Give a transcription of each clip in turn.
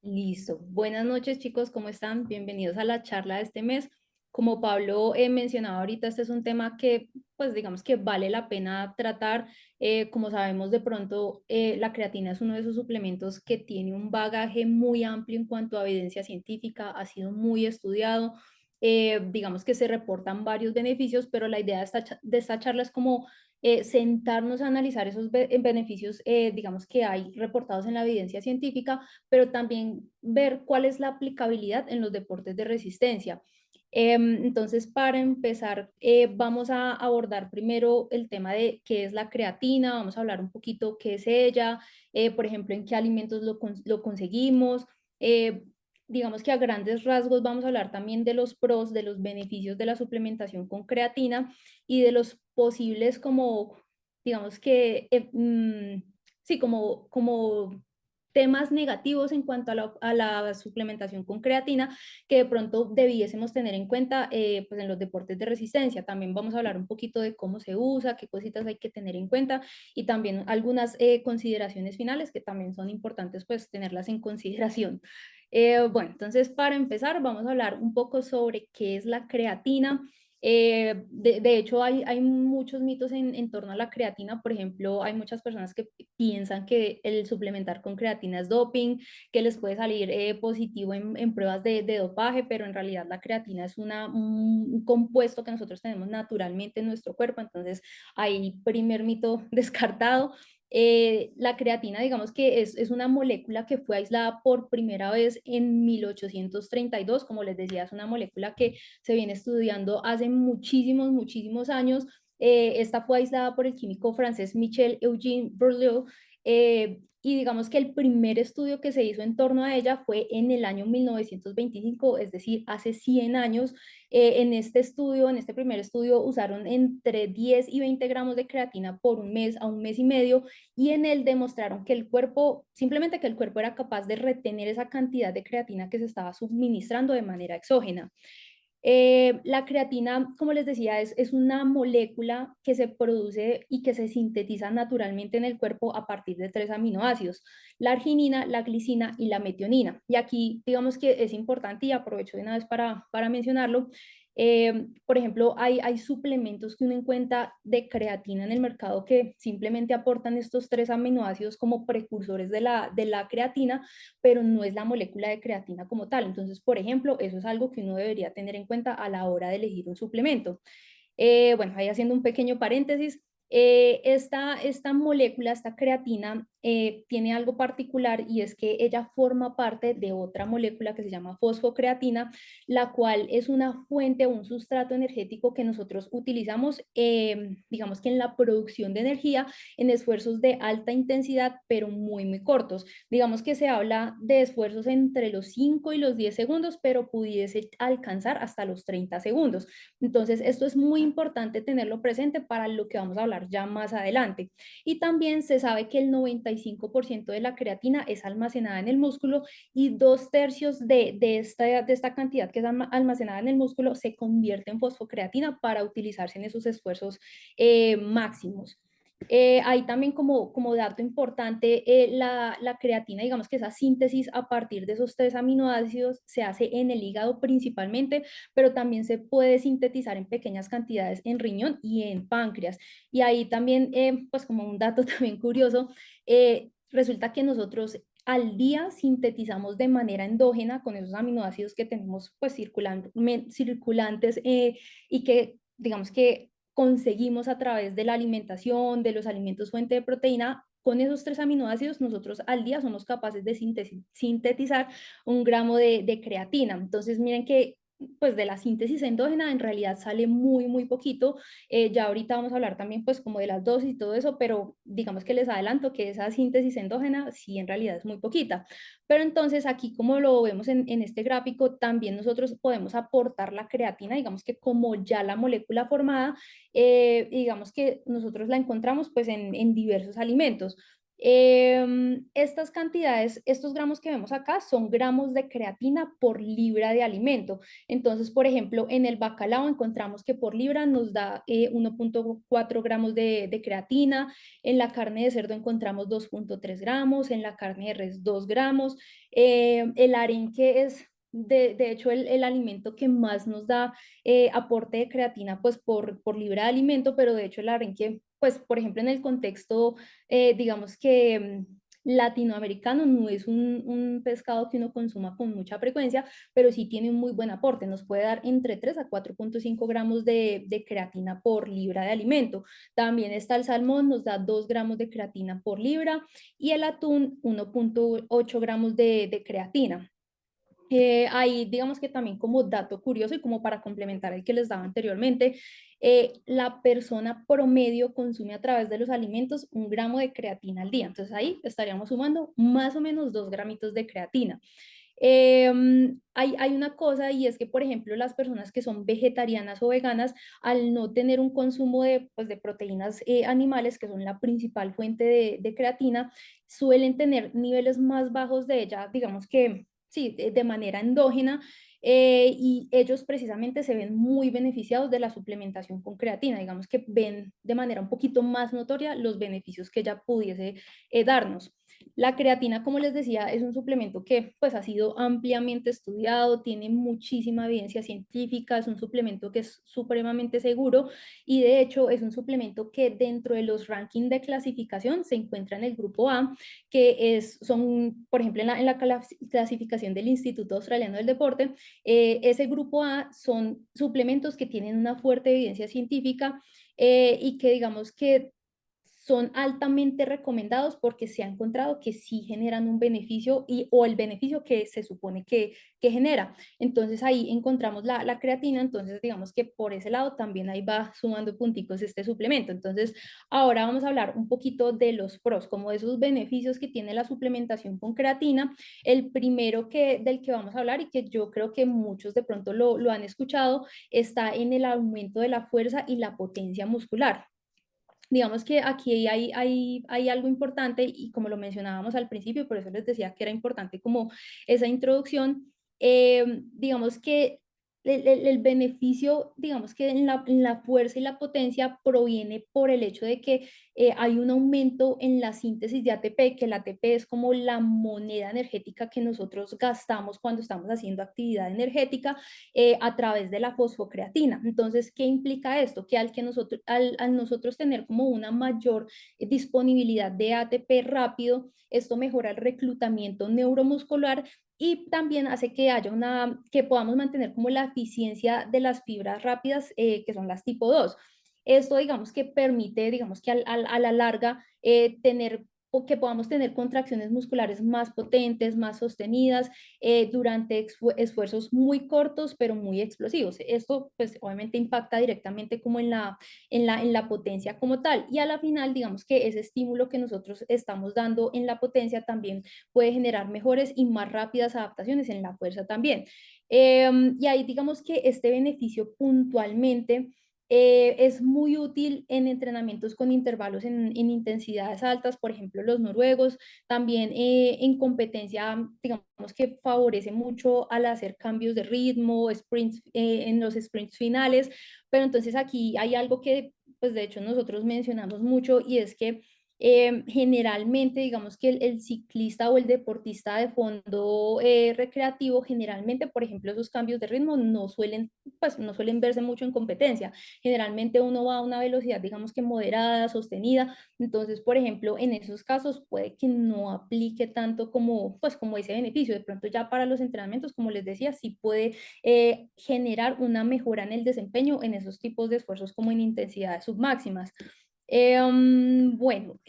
Listo. Buenas noches, chicos, ¿cómo están? Bienvenidos a la charla de este mes. Como Pablo mencionaba ahorita, este es un tema que, pues digamos que vale la pena tratar. Como sabemos, de pronto la creatina es uno de esos suplementos que tiene un bagaje muy amplio en cuanto a evidencia científica, ha sido muy estudiado. Digamos que se reportan varios beneficios, pero la idea de esta charla es como sentarnos a analizar esos beneficios, digamos que hay reportados en la evidencia científica, pero también ver cuál es la aplicabilidad en los deportes de resistencia. Entonces, para empezar, vamos a abordar primero el tema de qué es la creatina, vamos a hablar un poquito qué es ella, por ejemplo, en qué alimentos lo conseguimos. Digamos que a grandes rasgos vamos a hablar también de los pros, de los beneficios de la suplementación con creatina y de los posibles como, digamos que, sí, como temas negativos en cuanto a la suplementación con creatina que de pronto debiésemos tener en cuenta pues en los deportes de resistencia. También vamos a hablar un poquito de cómo se usa, qué cositas hay que tener en cuenta y también algunas consideraciones finales que también son importantes pues tenerlas en consideración. Bueno, entonces para empezar vamos a hablar un poco sobre qué es la creatina. De hecho, hay muchos mitos en torno a la creatina. Por ejemplo, hay muchas personas que piensan que el suplementar con creatina es doping, que les puede salir positivo en pruebas de dopaje, pero en realidad la creatina es un compuesto que nosotros tenemos naturalmente en nuestro cuerpo. Entonces, ahí primer mito descartado. La creatina, digamos que es una molécula que fue aislada por primera vez en 1832. Como les decía, es una molécula que se viene estudiando hace muchísimos, muchísimos años. Esta fue aislada por el químico francés Michel Eugène Bourdieu, y digamos que el primer estudio que se hizo en torno a ella fue en el año 1925, es decir, hace 100 años. En este estudio, en este primer estudio, usaron entre 10 y 20 gramos de creatina por un mes a un mes y medio, y en él demostraron que el cuerpo, simplemente que el cuerpo era capaz de retener esa cantidad de creatina que se estaba suministrando de manera exógena. La creatina, como les decía, es una molécula que se produce y que se sintetiza naturalmente en el cuerpo a partir de tres aminoácidos: la arginina, la glicina y la metionina. Y aquí digamos que es importante, y aprovecho de una vez para mencionarlo. Por ejemplo, hay suplementos que uno encuentra de creatina en el mercado que simplemente aportan estos tres aminoácidos como precursores de la creatina, pero no es la molécula de creatina como tal. Entonces, por ejemplo, eso es algo que uno debería tener en cuenta a la hora de elegir un suplemento. Bueno, ahí haciendo un pequeño paréntesis, esta molécula, esta creatina, tiene algo particular, y es que ella forma parte de otra molécula que se llama fosfocreatina, la cual es una fuente o un sustrato energético que nosotros utilizamos, digamos que en la producción de energía, en esfuerzos de alta intensidad, pero muy, muy cortos. Digamos que se habla de esfuerzos entre los 5 y los 10 segundos, pero pudiese alcanzar hasta los 30 segundos. Entonces, esto es muy importante tenerlo presente para lo que vamos a hablar ya más adelante. Y también se sabe que el 95% de la creatina es almacenada en el músculo, y dos tercios de esta cantidad que es almacenada en el músculo se convierte en fosfocreatina para utilizarse en esos esfuerzos máximos. Ahí también como dato importante, la creatina, digamos que esa síntesis a partir de esos tres aminoácidos se hace en el hígado principalmente, pero también se puede sintetizar en pequeñas cantidades en riñón y en páncreas. Y ahí también, pues como un dato también curioso, resulta que nosotros al día sintetizamos de manera endógena con esos aminoácidos que tenemos pues circulantes, y que digamos que conseguimos a través de la alimentación, de los alimentos fuente de proteína. Con esos tres aminoácidos, nosotros al día somos capaces de sintetizar 1 gramo de creatina. Entonces, miren que pues de la síntesis endógena en realidad sale muy, muy poquito. Ya ahorita vamos a hablar también pues como de las dosis y todo eso, pero digamos que les adelanto que esa síntesis endógena sí en realidad es muy poquita. Pero entonces aquí, como lo vemos en este gráfico, también nosotros podemos aportar la creatina, digamos que como ya la molécula formada, digamos que nosotros la encontramos pues en diversos alimentos. Estas cantidades, estos gramos que vemos acá son gramos de creatina por libra de alimento. Entonces, por ejemplo, en el bacalao encontramos que por libra nos da 1,4 gramos de creatina, en la carne de cerdo encontramos 2,3 gramos, en la carne de res 2 gramos. El arenque es de hecho el alimento que más nos da aporte de creatina pues por libra de alimento, pero de hecho el arenque pues por ejemplo en el contexto digamos que latinoamericano no es un pescado que uno consuma con mucha frecuencia, pero sí tiene un muy buen aporte, nos puede dar entre 3 a 4,5 gramos de creatina por libra de alimento. También está el salmón, nos da 2 gramos de creatina por libra y el atún 1,8 gramos de creatina. Ahí digamos que también como dato curioso y como para complementar el que les daba anteriormente, la persona promedio consume a través de los alimentos 1 gramo de creatina al día. Entonces ahí estaríamos sumando más o menos 2 gramitos de creatina. Hay una cosa y es que, por ejemplo, las personas que son vegetarianas o veganas, al no tener un consumo de, pues, de proteínas animales, que son la principal fuente de creatina, suelen tener niveles más bajos de ella, digamos que sí, de manera endógena, y ellos precisamente se ven muy beneficiados de la suplementación con creatina, digamos que ven de manera un poquito más notoria los beneficios que ella pudiese darnos. La creatina, como les decía, es un suplemento que pues ha sido ampliamente estudiado, tiene muchísima evidencia científica, es un suplemento que es supremamente seguro y de hecho es un suplemento que dentro de los rankings de clasificación se encuentra en el grupo A, que son, por ejemplo, en la clasificación del Instituto Australiano del Deporte, ese grupo A son suplementos que tienen una fuerte evidencia científica y que digamos que son altamente recomendados porque se ha encontrado que sí generan un beneficio o el beneficio que se supone que genera. Entonces ahí encontramos la creatina, entonces digamos que por ese lado también ahí va sumando punticos este suplemento. Entonces ahora vamos a hablar un poquito de los pros, como de esos beneficios que tiene la suplementación con creatina. El primero del que vamos a hablar y que yo creo que muchos de pronto lo han escuchado, está en el aumento de la fuerza y la potencia muscular. Digamos que aquí hay algo importante y como lo mencionábamos al principio, por eso les decía que era importante como esa introducción, digamos que el beneficio, digamos que en la fuerza y la potencia proviene por el hecho de que hay un aumento en la síntesis de ATP, que el ATP es como la moneda energética que nosotros gastamos cuando estamos haciendo actividad energética a través de la fosfocreatina. Entonces, ¿qué implica esto? Que al nosotros tener como una mayor disponibilidad de ATP rápido, esto mejora el reclutamiento neuromuscular y también hace que podamos mantener como la eficiencia de las fibras rápidas, que son las tipo 2. Esto, digamos, que permite, digamos, que a la larga tener o que podamos tener contracciones musculares más potentes, más sostenidas, durante esfuerzos muy cortos, pero muy explosivos. Esto, pues, obviamente impacta directamente como en la potencia como tal. Y a la final, digamos que ese estímulo que nosotros estamos dando en la potencia también puede generar mejores y más rápidas adaptaciones en la fuerza también. Y ahí digamos que este beneficio puntualmente es muy útil en entrenamientos con intervalos en intensidades altas, por ejemplo, los noruegos, también en competencia, digamos que favorece mucho al hacer cambios de ritmo, sprints, en los sprints finales, pero entonces aquí hay algo que, pues de hecho nosotros mencionamos mucho y es que generalmente, digamos que el ciclista o el deportista de fondo recreativo, generalmente, por ejemplo, esos cambios de ritmo no suelen verse mucho en competencia. Generalmente uno va a una velocidad, digamos que moderada, sostenida. Entonces, por ejemplo, en esos casos puede que no aplique tanto como ese beneficio. De pronto ya para los entrenamientos, como les decía, sí puede generar una mejora en el desempeño en esos tipos de esfuerzos como en intensidades submáximas. Bueno,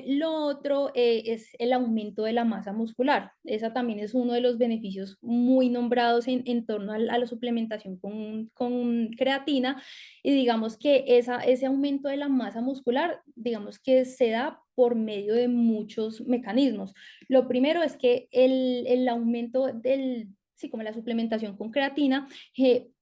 lo otro es el aumento de la masa muscular. Esa también es uno de los beneficios muy nombrados en torno a la suplementación con creatina. Y digamos que ese aumento de la masa muscular, digamos que se da por medio de muchos mecanismos. Lo primero es que el aumento sí, como la suplementación con creatina,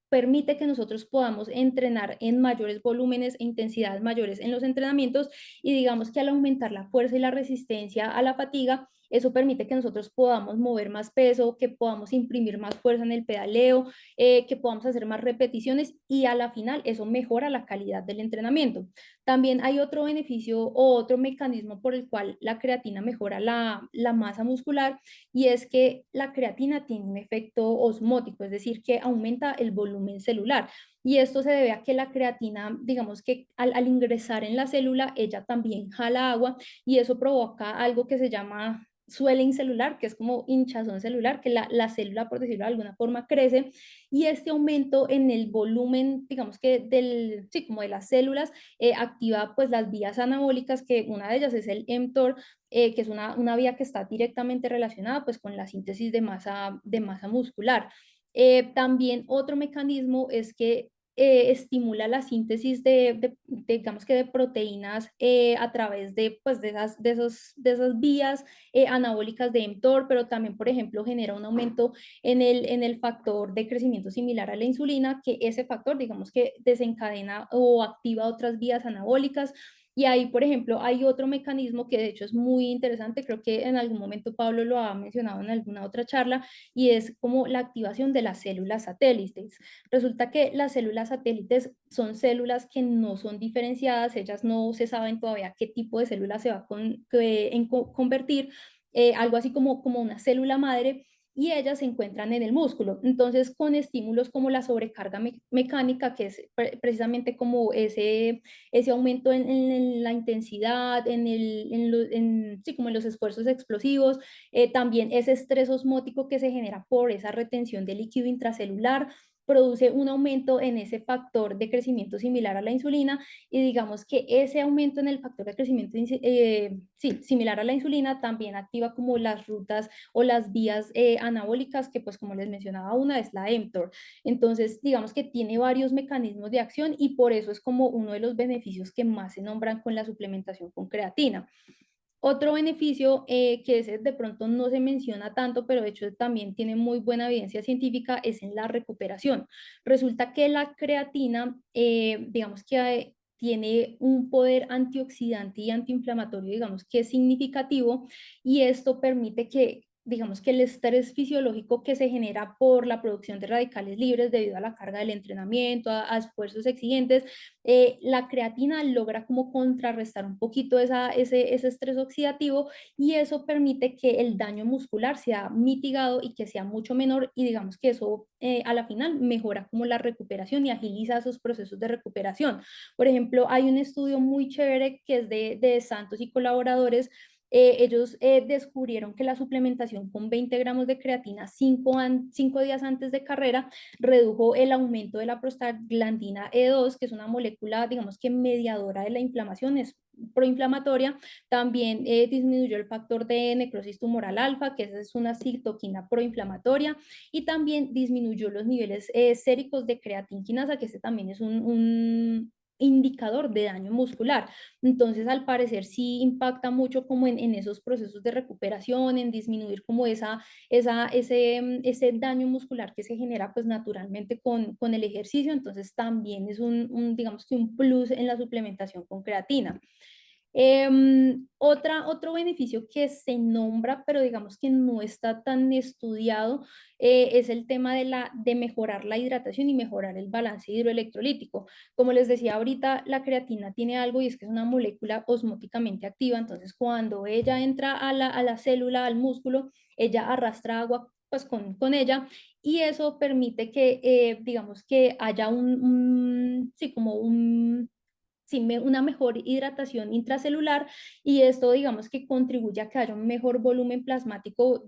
permite que nosotros podamos entrenar en mayores volúmenes e intensidades mayores en los entrenamientos y digamos que al aumentar la fuerza y la resistencia a la fatiga, eso permite que nosotros podamos mover más peso, que podamos imprimir más fuerza en el pedaleo, que podamos hacer más repeticiones y a la final eso mejora la calidad del entrenamiento. También hay otro beneficio o otro mecanismo por el cual la creatina mejora la masa muscular y es que la creatina tiene un efecto osmótico, es decir, que aumenta el volumen celular. Y esto se debe a que la creatina, digamos que al ingresar en la célula, ella también jala agua y eso provoca algo que se llama swelling celular, que es como hinchazón celular, que la célula, por decirlo de alguna forma, crece y este aumento en el volumen, digamos que sí, como de las células, activa pues las vías anabólicas, que una de ellas es el mTOR, que es una vía que está directamente relacionada pues con la síntesis de masa muscular. También otro mecanismo es que estimula la síntesis digamos que de proteínas a través de, pues, de esas vías anabólicas de mTOR, pero también, por ejemplo, genera un aumento en el factor de crecimiento similar a la insulina, que ese factor, digamos que desencadena o activa otras vías anabólicas. Y ahí, por ejemplo, hay otro mecanismo que de hecho es muy interesante, creo que en algún momento Pablo lo ha mencionado en alguna otra charla, y es como la activación de las células satélites. Resulta que las células satélites son células que no son diferenciadas, ellas no se saben todavía qué tipo de célula se va a convertir, algo así como una célula madre, y ellas se encuentran en el músculo. Entonces, con estímulos como la sobrecarga mecánica, que es precisamente como ese aumento en la intensidad, sí, como en los esfuerzos explosivos, también ese estrés osmótico que se genera por esa retención de líquido intracelular, produce un aumento en ese factor de crecimiento similar a la insulina y digamos que ese aumento en el factor de crecimiento sí, similar a la insulina también activa como las rutas o las vías anabólicas que pues como les mencionaba una es la mTOR. Entonces digamos que tiene varios mecanismos de acción y por eso es como uno de los beneficios que más se nombran con la suplementación con creatina. Otro beneficio que ese de pronto no se menciona tanto, pero de hecho también tiene muy buena evidencia científica, es en la recuperación. Resulta que la creatina, digamos que tiene un poder antioxidante y antiinflamatorio, digamos que es significativo, y esto permite que, digamos que el estrés fisiológico que se genera por la producción de radicales libres debido a la carga del entrenamiento, a esfuerzos exigentes, la creatina logra como contrarrestar un poquito ese estrés oxidativo y eso permite que el daño muscular sea mitigado y que sea mucho menor y digamos que eso a la final mejora como la recuperación y agiliza esos procesos de recuperación. Por ejemplo, hay un estudio muy chévere que es de Santos y colaboradores. Ellos descubrieron que la suplementación con 20 gramos de creatina 5 días antes de carrera redujo el aumento de la prostaglandina E2, que es una molécula, digamos que mediadora de la inflamación, es proinflamatoria. También disminuyó el factor de necrosis tumoral alfa, que es una citoquina proinflamatoria, y también disminuyó los niveles séricos de creatinquinasa, que ese también es un indicador de daño muscular. Entonces, al parecer, sí impacta mucho como en esos procesos de recuperación, en disminuir como ese daño muscular que se genera pues naturalmente con el ejercicio, entonces también es digamos que un plus en la suplementación con creatina. Otro beneficio que se nombra, pero digamos que no está tan estudiado, es el tema de mejorar la hidratación y mejorar el balance hidroelectrolítico. Como les decía ahorita, la creatina tiene algo y es que es una molécula osmóticamente activa, entonces cuando ella entra a la célula, al músculo, ella arrastra agua pues con ella y eso permite que digamos que haya sí, como sí, una mejor hidratación intracelular y esto digamos que contribuye a que haya un mejor volumen plasmático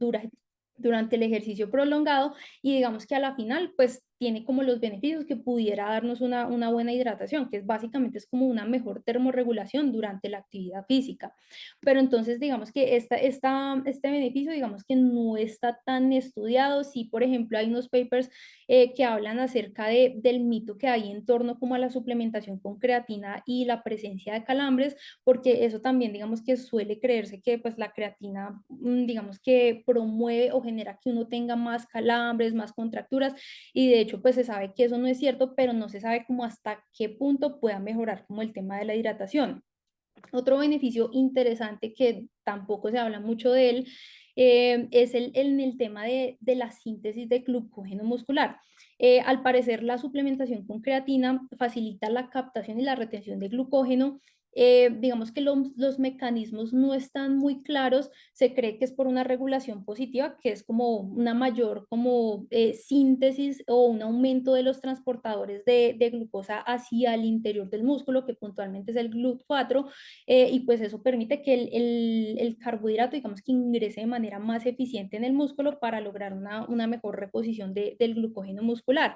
durante el ejercicio prolongado y digamos que a la final pues tiene como los beneficios que pudiera darnos una buena hidratación, que es básicamente es como una mejor termorregulación durante la actividad física. Pero entonces digamos que este beneficio digamos que no está tan estudiado. Sí, por ejemplo, hay unos papers que hablan acerca del mito que hay en torno como a la suplementación con creatina y la presencia de calambres, porque eso también digamos que suele creerse que pues la creatina digamos que promueve o genera que uno tenga más calambres, más contracturas y de hecho, pues se sabe que eso no es cierto, pero no se sabe como hasta qué punto pueda mejorar como el tema de la hidratación. Otro beneficio interesante que tampoco se habla mucho de él es en el tema de la síntesis de glucógeno muscular. Al parecer, la suplementación con creatina facilita la captación y la retención de glucógeno. Digamos que los mecanismos no están muy claros, se cree que es por una regulación positiva, que es como una mayor como síntesis o un aumento de los transportadores de glucosa hacia el interior del músculo, que puntualmente es el GLUT4, y pues eso permite que el carbohidrato, digamos que ingrese de manera más eficiente en el músculo para lograr una mejor reposición del glucógeno muscular.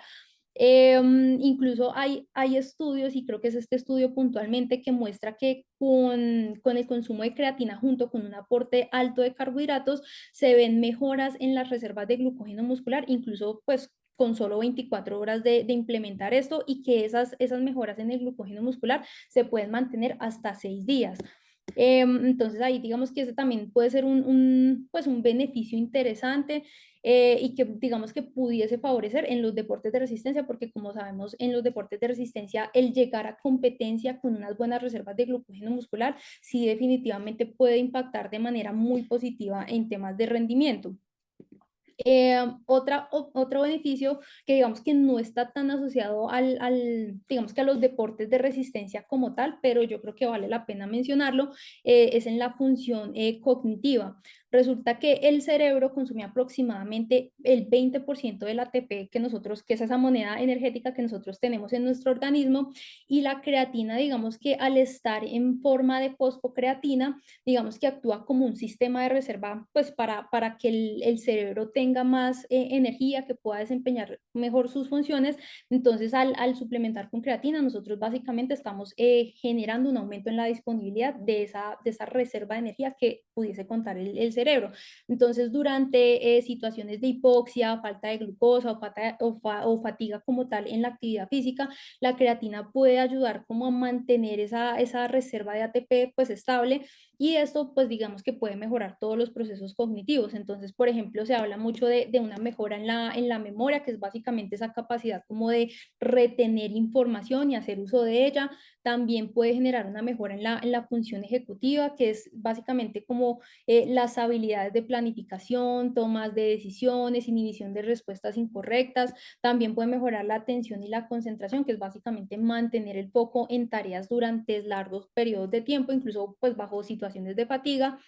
Incluso hay estudios, y creo que es este estudio puntualmente, que muestra que con el consumo de creatina junto con un aporte alto de carbohidratos se ven mejoras en las reservas de glucógeno muscular, incluso pues con solo 24 horas de implementar esto, y que esas mejoras en el glucógeno muscular se pueden mantener hasta 6 días. Entonces ahí digamos que ese también puede ser pues un beneficio interesante, y que digamos que pudiese favorecer en los deportes de resistencia, porque como sabemos en los deportes de resistencia el llegar a competencia con unas buenas reservas de glucógeno muscular sí definitivamente puede impactar de manera muy positiva en temas de rendimiento. Otro beneficio que digamos que no está tan asociado digamos que a los deportes de resistencia como tal, pero yo creo que vale la pena mencionarlo, es en la función cognitiva. Resulta que el cerebro consume aproximadamente el 20% del ATP que es esa moneda energética que nosotros tenemos en nuestro organismo, y la creatina, digamos que al estar en forma de fosfocreatina, digamos que actúa como un sistema de reserva, pues para que el cerebro tenga más energía, que pueda desempeñar mejor sus funciones. Entonces, al suplementar con creatina, nosotros básicamente estamos generando un aumento en la disponibilidad de esa reserva de energía que pudiese contar el cerebro. Entonces, durante situaciones de hipoxia, falta de glucosa o fatiga como tal en la actividad física, la creatina puede ayudar como a mantener esa reserva de ATP pues estable, y esto pues digamos que puede mejorar todos los procesos cognitivos. Entonces, por ejemplo, se habla mucho de una mejora en la memoria, que es básicamente esa capacidad como de retener información y hacer uso de ella. También puede generar una mejora en la función ejecutiva, que es básicamente como las habilidades de planificación, tomas de decisiones, inhibición de respuestas incorrectas. También puede mejorar la atención y la concentración, que es básicamente mantener el foco en tareas durante largos periodos de tiempo, incluso pues bajo situaciones de fatiga.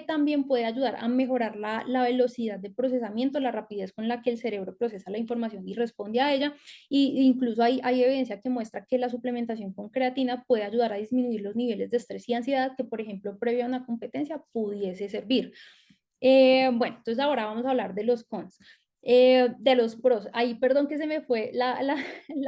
También puede ayudar a mejorar la velocidad de procesamiento, la rapidez con la que el cerebro procesa la información y responde a ella. Y incluso hay evidencia que muestra que la suplementación con creatina puede ayudar a disminuir los niveles de estrés y ansiedad que, por ejemplo, previo a una competencia pudiese servir. Bueno, entonces ahora vamos a hablar de los cons. De los pros. Ahí, perdón que se me fue la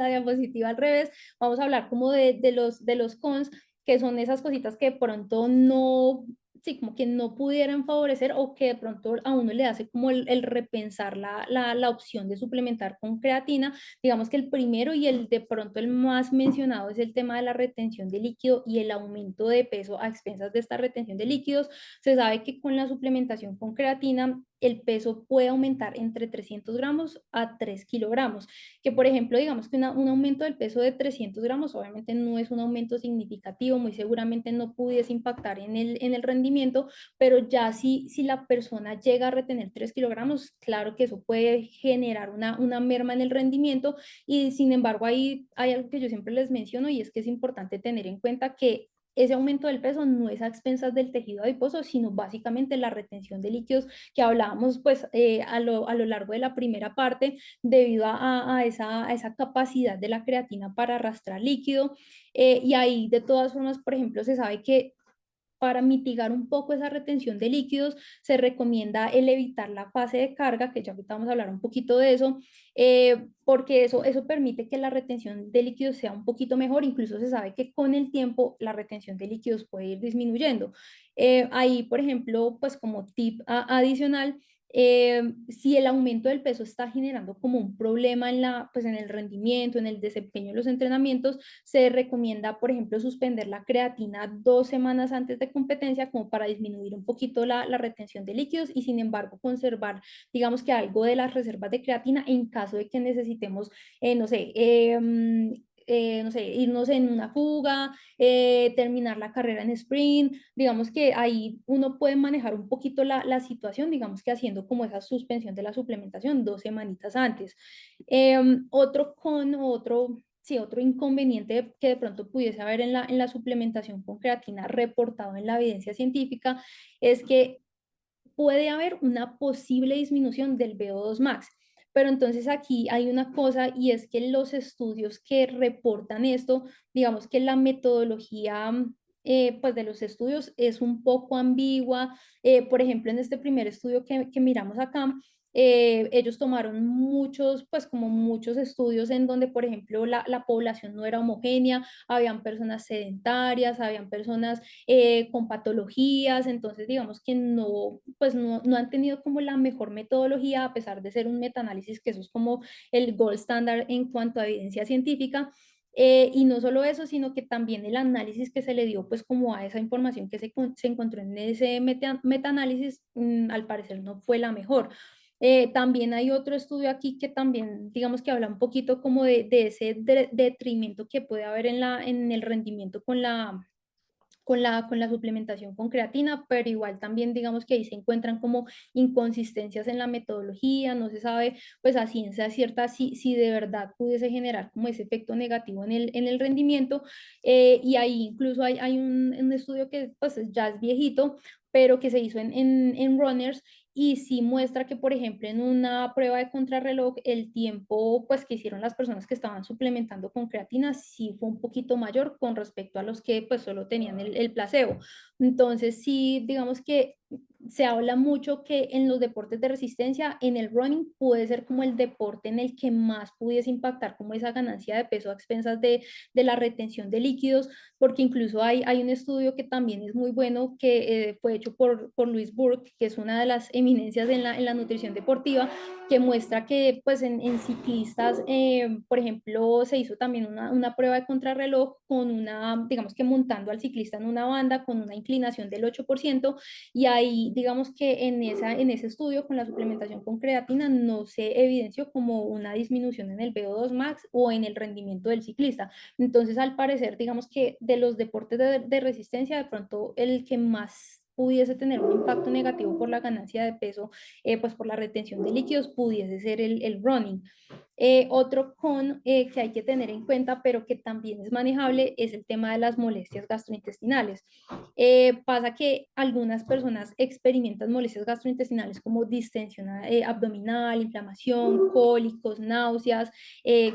diapositiva al revés. Vamos a hablar como de los cons, que son esas cositas que de pronto no, sí, como que no pudieran favorecer, o que de pronto a uno le hace como el repensar la opción de suplementar con creatina. Digamos que el primero y el de pronto el más mencionado es el tema de la retención de líquido y el aumento de peso a expensas de esta retención de líquidos. Se sabe que con la suplementación con creatina el peso puede aumentar entre 300 gramos a 3 kilogramos, que por ejemplo, digamos que un aumento del peso de 300 gramos obviamente no es un aumento significativo, muy seguramente no pudiese impactar en el rendimiento, pero ya si la persona llega a retener 3 kilogramos, claro que eso puede generar una merma en el rendimiento. Y sin embargo, ahí hay algo que yo siempre les menciono, y es que es importante tener en cuenta que ese aumento del peso no es a expensas del tejido adiposo, sino básicamente la retención de líquidos que hablábamos pues a lo largo de la primera parte, debido a esa capacidad de la creatina para arrastrar líquido. Y ahí de todas formas, por ejemplo, se sabe que para mitigar un poco esa retención de líquidos, se recomienda el evitar la fase de carga, que ya ahorita vamos a hablar un poquito de eso, porque eso permite que la retención de líquidos sea un poquito mejor. Incluso se sabe que con el tiempo la retención de líquidos puede ir disminuyendo. Ahí, por ejemplo, pues como tip adicional, Si el aumento del peso está generando como un problema pues en el rendimiento, en el desempeño de los entrenamientos, se recomienda, por ejemplo, suspender la creatina 2 semanas antes de competencia como para disminuir un poquito la retención de líquidos y sin embargo conservar, digamos que algo de las reservas de creatina en caso de que necesitemos, no sé, no sé, irnos en una fuga, terminar la carrera en sprint, digamos que ahí uno puede manejar un poquito la situación, digamos que haciendo como esa suspensión de la suplementación 2 semanitas antes. Sí, otro inconveniente que de pronto pudiese haber en la suplementación con creatina reportado en la evidencia científica es que puede haber una posible disminución del VO2 max. Pero entonces aquí hay una cosa y es que los estudios que reportan esto, digamos que la metodología pues de los estudios es un poco ambigua. Por ejemplo, en este primer estudio que miramos acá, ellos tomaron muchos, pues como muchos estudios en donde, por ejemplo, la población no era homogénea, habían personas sedentarias, habían personas con patologías, entonces digamos que no, pues no han tenido como la mejor metodología, a pesar de ser un metaanálisis, que eso es como el gold standard en cuanto a evidencia científica. Y no solo eso, sino que también el análisis que se le dio, pues como a esa información que se encontró en ese metaanálisis, al parecer no fue la mejor. También hay otro estudio aquí que también, digamos que habla un poquito como de ese detrimento que puede haber en el rendimiento con la suplementación con creatina, pero igual también digamos que ahí se encuentran como inconsistencias en la metodología, no se sabe pues a ciencia cierta si de verdad pudiese generar como ese efecto negativo en el rendimiento. Y ahí incluso hay un estudio que pues ya es viejito, pero que se hizo en runners y sí muestra que, por ejemplo, en una prueba de contrarreloj, el tiempo pues que hicieron las personas que estaban suplementando con creatina sí fue un poquito mayor con respecto a los que pues solo tenían el placebo. Entonces sí, digamos que se habla mucho que en los deportes de resistencia, en el running puede ser como el deporte en el que más pudiese impactar como esa ganancia de peso a expensas de la retención de líquidos, porque incluso hay un estudio que también es muy bueno, que fue hecho por Luis Burke, que es una de las eminencias en la nutrición deportiva, que muestra que pues en ciclistas, por ejemplo, se hizo también una prueba de contrarreloj con una, digamos que montando al ciclista en una banda con una inclinación del 8%, y ahí digamos que en ese estudio con la suplementación con creatina no se evidenció como una disminución en el VO2 max o en el rendimiento del ciclista. Entonces, al parecer, digamos que de los deportes de resistencia, de pronto el que más pudiese tener un impacto negativo por la ganancia de peso, pues por la retención de líquidos, pudiese ser el running. Otro con que hay que tener en cuenta, pero que también es manejable, es el tema de las molestias gastrointestinales. Pasa que algunas personas experimentan molestias gastrointestinales como distensión abdominal, inflamación, cólicos, náuseas,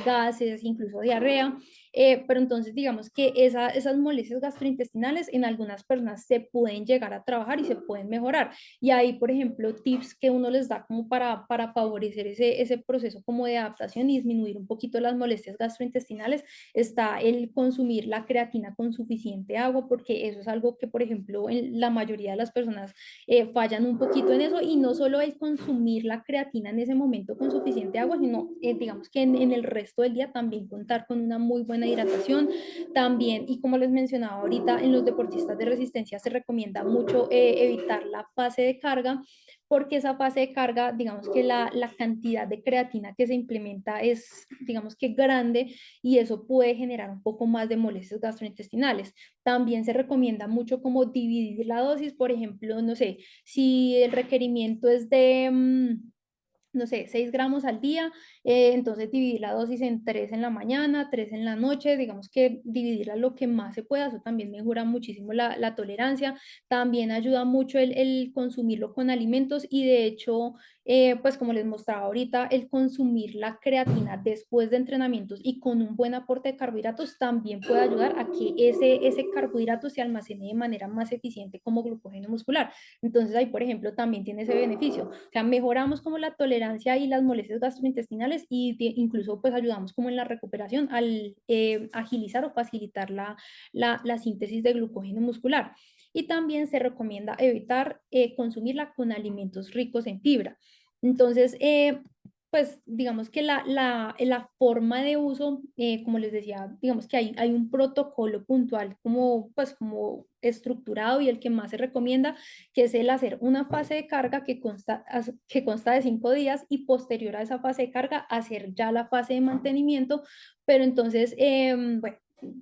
gases, incluso diarrea. Pero entonces digamos que esas molestias gastrointestinales en algunas personas se pueden llegar a trabajar y se pueden mejorar. Y ahí, por ejemplo, tips que uno les da como para favorecer ese proceso como de adaptación y disminuir un poquito las molestias gastrointestinales, está el consumir la creatina con suficiente agua, porque eso es algo que, por ejemplo, en la mayoría de las personas fallan un poquito en eso, y no solo el consumir la creatina en ese momento con suficiente agua, sino digamos que en el resto del día también contar con una muy buena hidratación. También, y como les mencionaba ahorita, en los deportistas de resistencia se recomienda mucho evitar la fase de carga, porque esa fase de carga, digamos que la cantidad de creatina que se implementa es, digamos que grande, y eso puede generar un poco más de molestias gastrointestinales. También se recomienda mucho como dividir la dosis, por ejemplo, no sé, si el requerimiento es de no sé, 6 gramos al día, entonces dividir la dosis en 3 en la mañana, 3 en la noche, digamos que dividirla lo que más se pueda, eso también mejora muchísimo la tolerancia. También ayuda mucho el consumirlo con alimentos, y de hecho, pues como les mostraba ahorita, el consumir la creatina después de entrenamientos y con un buen aporte de carbohidratos también puede ayudar a que ese carbohidrato se almacene de manera más eficiente como glucógeno muscular. Entonces ahí, por ejemplo, también tiene ese beneficio. O sea, mejoramos como la tolerancia intolerancia y las molestias gastrointestinales y incluso pues ayudamos como en la recuperación al agilizar o facilitar la síntesis de glucógeno muscular. Y también se recomienda evitar consumirla con alimentos ricos en fibra. Entonces, pues digamos que la forma de uso, como les decía, digamos que hay un protocolo puntual como, pues, como estructurado y el que más se recomienda, que es el hacer una fase de carga que consta de 5 días y posterior a esa fase de carga hacer ya la fase de mantenimiento. Pero entonces, bueno,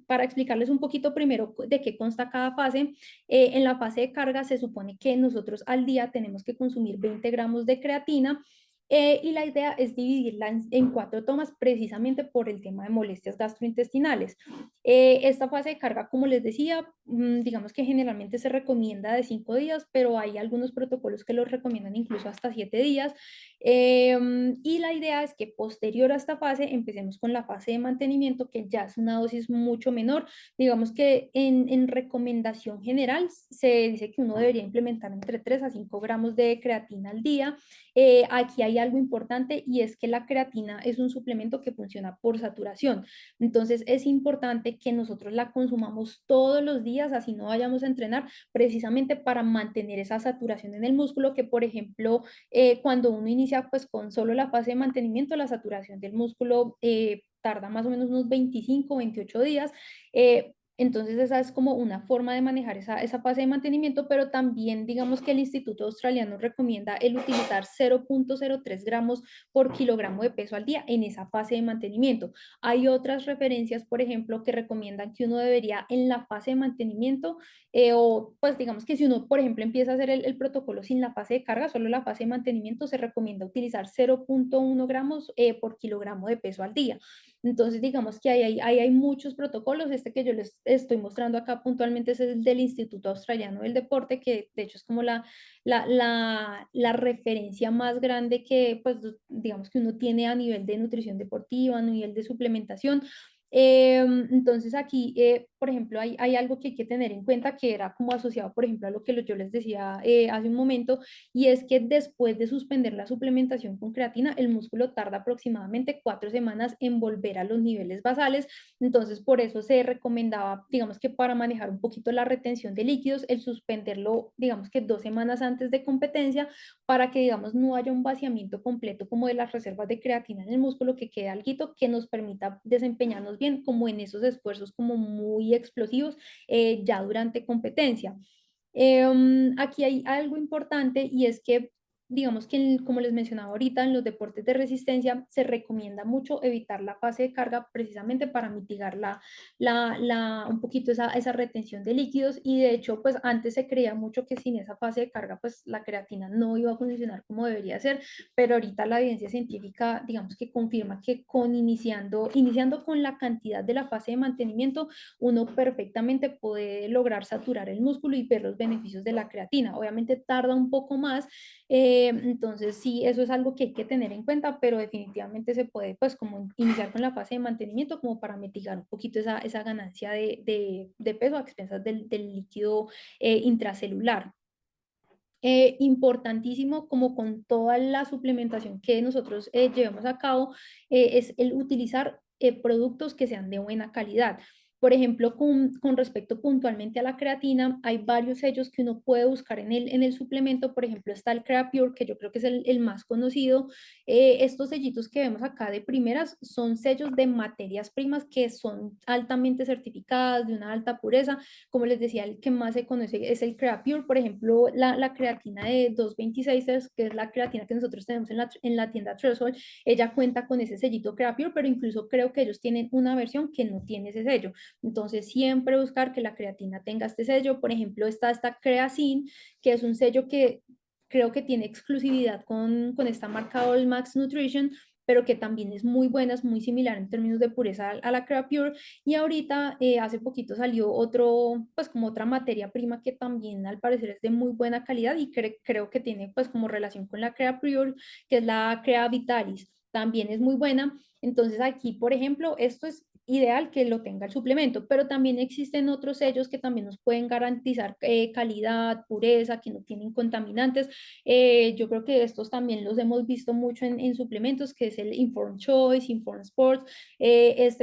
para explicarles un poquito primero de qué consta cada fase, en la fase de carga se supone que nosotros al día tenemos que consumir 20 gramos de creatina, y la idea es dividirla en 4 tomas precisamente por el tema de molestias gastrointestinales. Esta fase de carga, como les decía, digamos que generalmente se recomienda de 5 días, pero hay algunos protocolos que los recomiendan incluso hasta 7 días. Y la idea es que posterior a esta fase empecemos con la fase de mantenimiento, que ya es una dosis mucho menor. Digamos que en recomendación general se dice que uno debería implementar entre 3 a 5 gramos de creatina al día. Aquí hay algo importante y es que la creatina es un suplemento que funciona por saturación. Entonces es importante que nosotros la consumamos todos los días, así no vayamos a entrenar, precisamente para mantener esa saturación en el músculo, que por ejemplo, cuando uno inicia pues con solo la fase de mantenimiento, la saturación del músculo tarda más o menos unos 25 o 28 días. Entonces esa es como una forma de manejar esa fase de mantenimiento, pero también digamos que el Instituto Australiano recomienda el utilizar 0.03 gramos por kilogramo de peso al día en esa fase de mantenimiento. Hay otras referencias, por ejemplo, que recomiendan que uno debería en la fase de mantenimiento, o pues digamos que si uno, por ejemplo, empieza a hacer el protocolo sin la fase de carga, solo la fase de mantenimiento, se recomienda utilizar 0.1 gramos por kilogramo de peso al día. Entonces, digamos que ahí hay muchos protocolos. Este que yo les estoy mostrando acá puntualmente es el del Instituto Australiano del Deporte, que de hecho es como la referencia más grande que, pues, digamos que uno tiene a nivel de nutrición deportiva, a nivel de suplementación. Entonces aquí, por ejemplo, hay algo que hay que tener en cuenta que era como asociado, por ejemplo, a lo que yo les decía hace un momento, y es que después de suspender la suplementación con creatina, el músculo tarda aproximadamente 4 semanas en volver a los niveles basales. Entonces, por eso se recomendaba, digamos que para manejar un poquito la retención de líquidos, el suspenderlo, digamos que 2 semanas antes de competencia, para que, digamos, no haya un vaciamiento completo como de las reservas de creatina en el músculo, que quede algo que nos permita desempeñarnos bien como en esos esfuerzos como muy explosivos ya durante competencia. Aquí hay algo importante y es que, digamos que, como les mencionaba ahorita, en los deportes de resistencia se recomienda mucho evitar la fase de carga precisamente para mitigar un poquito esa retención de líquidos. Y de hecho, pues antes se creía mucho que sin esa fase de carga, pues la creatina no iba a funcionar como debería ser, pero ahorita la evidencia científica, digamos que confirma que iniciando con la cantidad de la fase de mantenimiento, uno perfectamente puede lograr saturar el músculo y ver los beneficios de la creatina. Obviamente tarda un poco más, entonces sí, eso es algo que hay que tener en cuenta, pero definitivamente se puede pues como iniciar con la fase de mantenimiento como para mitigar un poquito esa ganancia de peso a expensas del líquido intracelular. Importantísimo, como con toda la suplementación que nosotros llevamos a cabo, es el utilizar productos que sean de buena calidad. Por ejemplo, con respecto puntualmente a la creatina, hay varios sellos que uno puede buscar en el suplemento. Por ejemplo, está el CreaPure, que yo creo que es el más conocido. Estos sellitos que vemos acá de primeras son sellos de materias primas que son altamente certificadas, de una alta pureza. Como les decía, el que más se conoce es el CreaPure. Por ejemplo, la creatina de 226, que es la creatina que nosotros tenemos en la tienda Threshold, ella cuenta con ese sellito CreaPure, pero incluso creo que ellos tienen una versión que no tiene ese sello. Entonces, siempre buscar que la creatina tenga este sello. Por ejemplo, está esta Creacin, que es un sello que creo que tiene exclusividad con esta marca All Max Nutrition, pero que también es muy buena, es muy similar en términos de pureza a la CreaPure. Y ahorita, hace poquito salió otro, pues como otra materia prima que también al parecer es de muy buena calidad y creo que tiene pues como relación con la CreaPure, que es la Crea Vitalis. También es muy buena. Entonces aquí, por ejemplo, esto es ideal que lo tenga el suplemento, pero también existen otros sellos que también nos pueden garantizar calidad, pureza, que no tienen contaminantes. Yo creo que estos también los hemos visto mucho en suplementos, que es el Informed Choice, Informed Sports.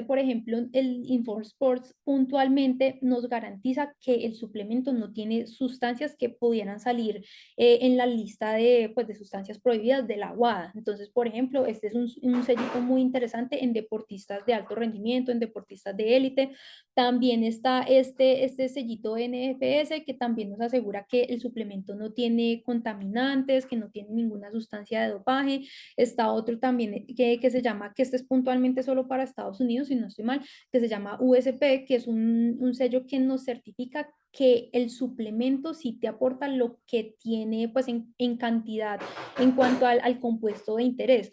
Por ejemplo, el Informed Sports puntualmente nos garantiza que el suplemento no tiene sustancias que pudieran salir en la lista pues, de sustancias prohibidas de la WADA. Entonces, por ejemplo, este es un sellito muy interesante en deportistas de alto rendimiento, en deportistas de élite. También está este sellito NFS que también nos asegura que el suplemento no tiene contaminantes, que no tiene ninguna sustancia de dopaje. Está otro también que se llama, que este es puntualmente solo para Estados Unidos, si no estoy mal, que se llama USP, que es un sello que nos certifica que el suplemento sí te aporta lo que tiene pues en cantidad en cuanto al compuesto de interés.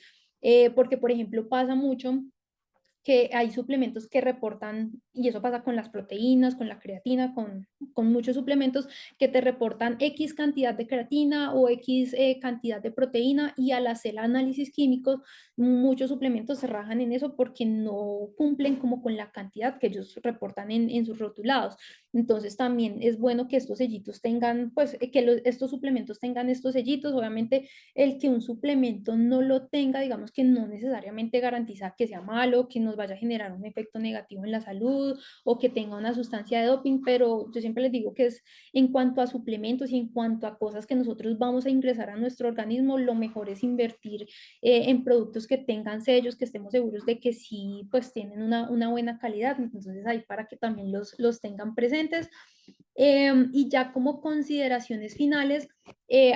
Porque, por ejemplo, pasa mucho que hay suplementos que reportan, y eso pasa con las proteínas, con la creatina, con muchos suplementos que te reportan X cantidad de creatina o X cantidad de proteína, y al hacer análisis químicos, muchos suplementos se rajan en eso porque no cumplen como con la cantidad que ellos reportan en sus rotulados. Entonces también es bueno que estos sellitos tengan, pues que estos suplementos tengan estos sellitos. Obviamente el que un suplemento no lo tenga, digamos que no necesariamente garantiza que sea malo, que nos vaya a generar un efecto negativo en la salud o que tenga una sustancia de doping, pero yo siempre les digo que es en cuanto a suplementos y en cuanto a cosas que nosotros vamos a ingresar a nuestro organismo, lo mejor es invertir en productos que tengan sellos, que estemos seguros de que sí, pues tienen una buena calidad. Entonces ahí para que también los tengan presentes. Y ya como consideraciones finales,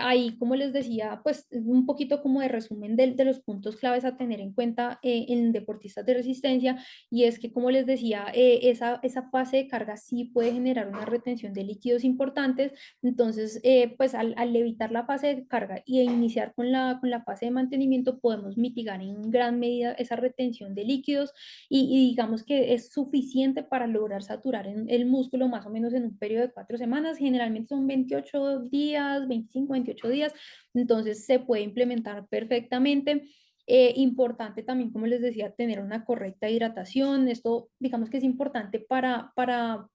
ahí como les decía, pues un poquito como de resumen de los puntos claves a tener en cuenta en deportistas de resistencia, y es que como les decía, esa fase de carga sí puede generar una retención de líquidos importantes. Entonces pues al evitar la fase de carga y iniciar con la fase de mantenimiento, podemos mitigar en gran medida esa retención de líquidos, y digamos que es suficiente para lograr saturar el músculo más o menos en un periodo de 4 semanas. Generalmente son 28 días, 25, 28 días, entonces se puede implementar perfectamente. Importante también, como les decía, tener una correcta hidratación. Esto, digamos que es importante para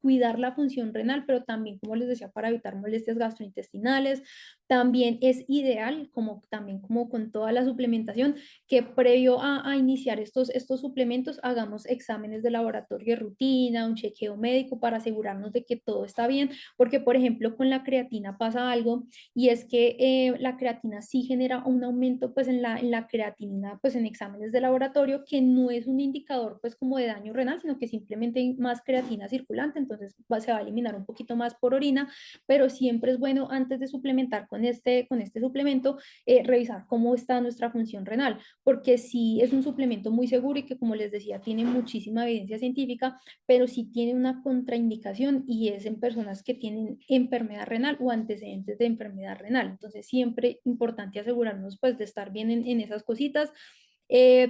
cuidar la función renal, pero también, como les decía, para evitar molestias gastrointestinales. También es ideal, como también como con toda la suplementación, que previo a iniciar estos suplementos hagamos exámenes de laboratorio de rutina, un chequeo médico para asegurarnos de que todo está bien, porque por ejemplo con la creatina pasa algo, y es que la creatina sí genera un aumento pues en la creatinina pues en exámenes de laboratorio, que no es un indicador pues como de daño renal, sino que simplemente hay más creatina circulante. Entonces se va a eliminar un poquito más por orina, pero siempre es bueno antes de suplementar con este suplemento revisar cómo está nuestra función renal, porque sí es un suplemento muy seguro y que, como les decía, tiene muchísima evidencia científica, pero sí tiene una contraindicación, y es en personas que tienen enfermedad renal o antecedentes de enfermedad renal. Entonces, siempre importante asegurarnos pues de estar bien en esas cositas.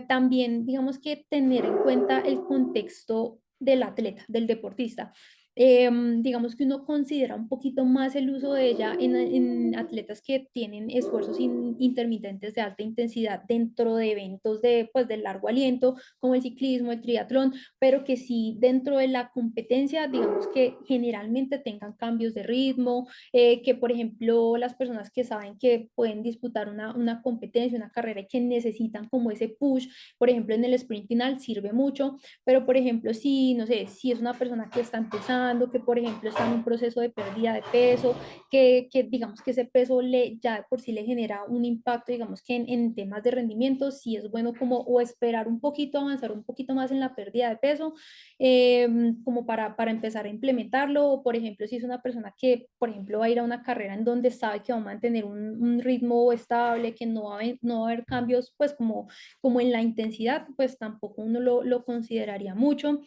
También, digamos que tener en cuenta el contexto del atleta, del deportista. Digamos que uno considera un poquito más el uso de ella en atletas que tienen esfuerzos intermitentes de alta intensidad dentro de eventos pues, de largo aliento, como el ciclismo, el triatlón, pero que sí dentro de la competencia, digamos que generalmente tengan cambios de ritmo, que por ejemplo las personas que saben que pueden disputar una competencia, una carrera, y que necesitan como ese push, por ejemplo en el sprint final sirve mucho. Pero, por ejemplo, si, no sé, si es una persona que está empezando, que, por ejemplo, está en un proceso de pérdida de peso, que digamos que ese peso ya de por sí le genera un impacto, digamos que en temas de rendimiento, sí es bueno como o esperar un poquito, avanzar un poquito más en la pérdida de peso, como para empezar a implementarlo. O, por ejemplo, si es una persona que, por ejemplo, va a ir a una carrera en donde sabe que va a mantener un ritmo estable, que no va a haber cambios, pues como en la intensidad, pues tampoco uno lo consideraría mucho.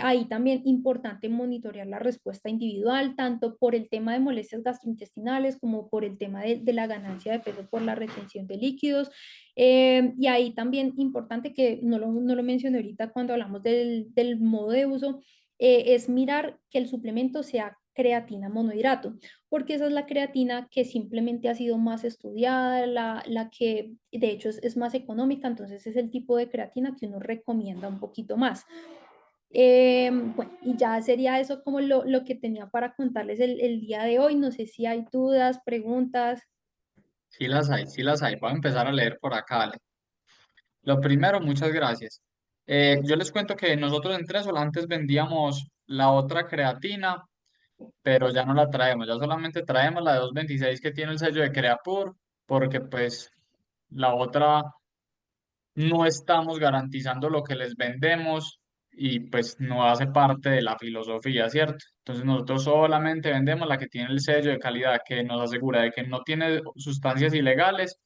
Ahí también importante monitorear la respuesta individual, tanto por el tema de molestias gastrointestinales como por el tema de la ganancia de peso por la retención de líquidos. Y ahí también importante, que no lo mencioné ahorita cuando hablamos del modo de uso, es mirar que el suplemento sea creatina monohidrato, porque esa es la creatina que simplemente ha sido más estudiada, la que de hecho es más económica. Entonces es el tipo de creatina que uno recomienda un poquito más. Bueno, y ya sería eso como lo que tenía para contarles el día de hoy. No sé si hay dudas, preguntas. Sí las hay, sí las hay. Voy a empezar a leer por acá, Ale. Lo primero, muchas gracias. Yo les cuento que nosotros en Tresol antes vendíamos la otra creatina, pero ya no la traemos, ya solamente traemos la de 226 que tiene el sello de Creapur, porque pues la otra no estamos garantizando lo que les vendemos y pues no hace parte de la filosofía, ¿cierto? Entonces nosotros solamente vendemos la que tiene el sello de calidad que nos asegura de que no tiene sustancias ilegales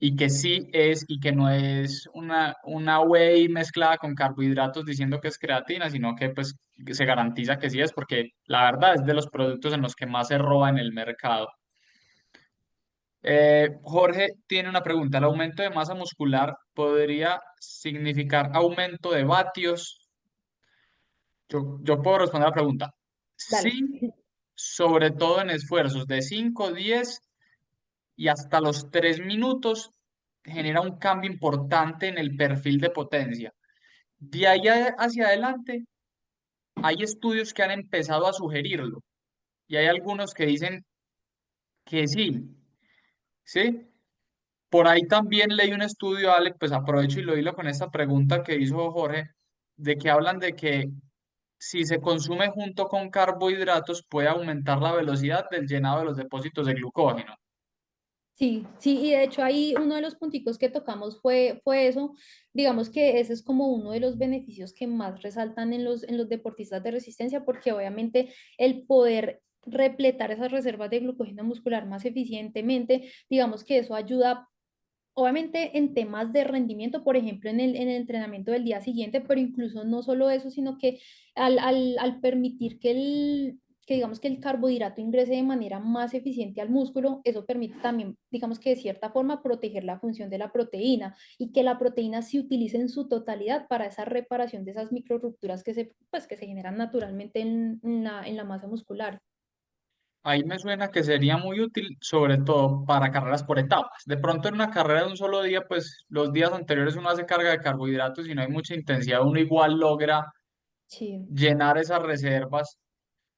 y que sí es y que no es una whey mezclada con carbohidratos diciendo que es creatina, sino que pues que se garantiza que sí es porque la verdad es de los productos en los que más se roba en el mercado. Jorge tiene una pregunta. ¿El aumento de masa muscular podría significar aumento de vatios? Yo puedo responder la pregunta. Dale. Sí, sobre todo en esfuerzos de 5, 10 y hasta los 3 minutos genera un cambio importante en el perfil de potencia. De ahí hacia adelante, hay estudios que han empezado a sugerirlo y hay algunos que dicen que sí, ¿sí? Por ahí también leí un estudio, Ale, pues aprovecho y lo hilo con esta pregunta que hizo Jorge, de que hablan de que si se consume junto con carbohidratos puede aumentar la velocidad del llenado de los depósitos de glucógeno. Sí, sí, y de hecho ahí uno de los punticos que tocamos fue eso. Digamos que ese es como uno de los beneficios que más resaltan en los deportistas de resistencia, porque obviamente el poder repletar esas reservas de glucógeno muscular más eficientemente, digamos que eso ayuda obviamente en temas de rendimiento, por ejemplo, en el entrenamiento del día siguiente, pero incluso no solo eso, sino que al permitir que digamos que el carbohidrato ingrese de manera más eficiente al músculo, eso permite también, digamos que de cierta forma, proteger la función de la proteína y que la proteína se utilice en su totalidad para esa reparación de esas microrupturas pues, que se generan naturalmente en la masa muscular. Ahí me suena que sería muy útil, sobre todo para carreras por etapas. De pronto en una carrera de un solo día, pues los días anteriores uno hace carga de carbohidratos y no hay mucha intensidad, uno igual logra Sí. llenar esas reservas,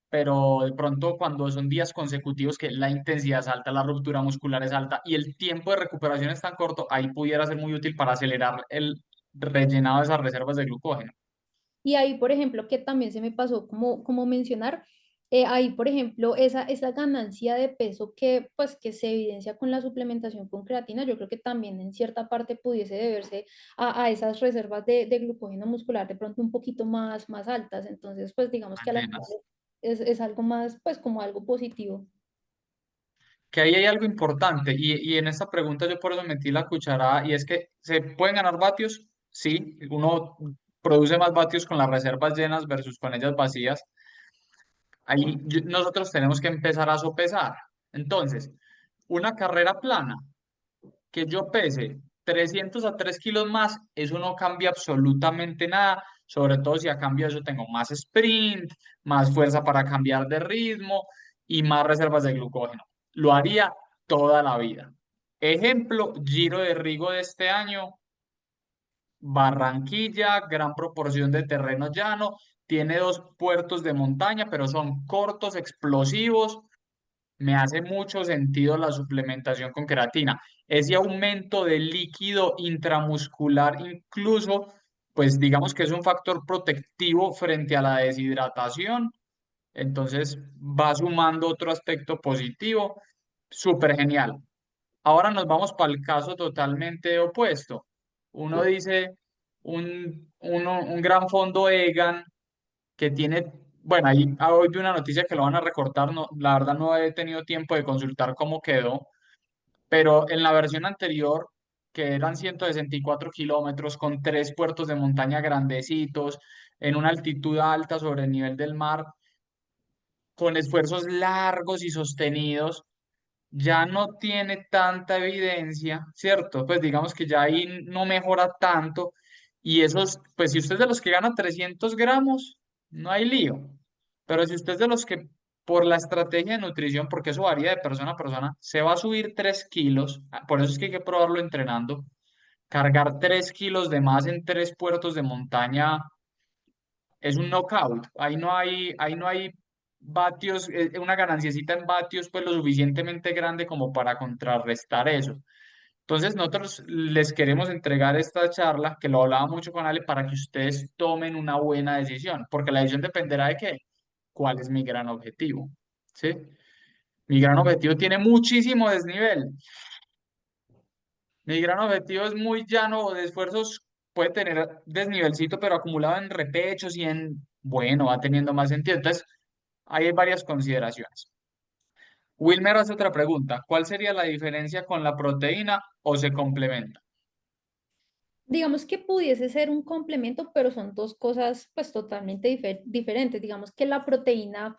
pero de pronto cuando son días consecutivos que la intensidad es alta, la ruptura muscular es alta y el tiempo de recuperación es tan corto, ahí pudiera ser muy útil para acelerar el rellenado de esas reservas de glucógeno. Y ahí, por ejemplo, que también se me pasó como mencionar, ahí, por ejemplo, esa ganancia de peso pues, que se evidencia con la suplementación con creatina, yo creo que también en cierta parte pudiese deberse a esas reservas de glucógeno muscular de pronto un poquito más altas. Entonces, pues digamos que a la final Llenas. es algo más, pues como algo positivo. Que ahí hay algo importante y en esta pregunta yo por eso metí la cucharada y es que ¿se pueden ganar vatios? Sí, uno produce más vatios con las reservas llenas versus con ellas vacías. Ahí nosotros tenemos que empezar a sopesar. Entonces, una carrera plana que yo pese 300 a 3 kilos más, eso no cambia absolutamente nada, sobre todo si a cambio de eso tengo más sprint, más fuerza para cambiar de ritmo y más reservas de glucógeno. Lo haría toda la vida. Ejemplo, Giro de Rigo de este año, Barranquilla, gran proporción de terreno llano, tiene dos puertos de montaña, pero son cortos, explosivos, me hace mucho sentido la suplementación con creatina. Ese aumento de líquido intramuscular incluso, pues digamos que es un factor protectivo frente a la deshidratación. Entonces va sumando otro aspecto positivo. Súper genial. Ahora nos vamos para el caso totalmente opuesto. Uno dice un gran fondo EGAN que tiene, bueno, ahí hoy vi una noticia que lo van a recortar, no, la verdad no he tenido tiempo de consultar cómo quedó, pero en la versión anterior, que eran 164 kilómetros con tres puertos de montaña grandecitos, en una altitud alta sobre el nivel del mar, con esfuerzos largos y sostenidos, ya no tiene tanta evidencia, ¿cierto? Pues digamos que ya ahí no mejora tanto y esos, pues si usted es de los que gana 300 gramos, no hay lío. Pero si usted es de los que por la estrategia de nutrición, porque eso varía de persona a persona, se va a subir 3 kilos, por eso es que hay que probarlo entrenando, cargar 3 kilos de más en tres puertos de montaña es un knockout. Ahí no hay vatios, una gananciecita en vatios, pues lo suficientemente grande como para contrarrestar eso. Entonces, nosotros les queremos entregar esta charla, que lo hablaba mucho con Ale, para que ustedes tomen una buena decisión, porque la decisión dependerá de qué, cuál es mi gran objetivo, ¿sí? Mi gran objetivo tiene muchísimo desnivel. Mi gran objetivo es muy llano de esfuerzos, puede tener desnivelcito, pero acumulado en repechos y en, bueno, va teniendo más sentido. Entonces, ahí hay varias consideraciones. Wilmer hace otra pregunta. ¿Cuál sería la diferencia con la proteína o se complementa? Digamos que pudiese ser un complemento, pero son dos cosas pues totalmente diferentes. Digamos que la proteína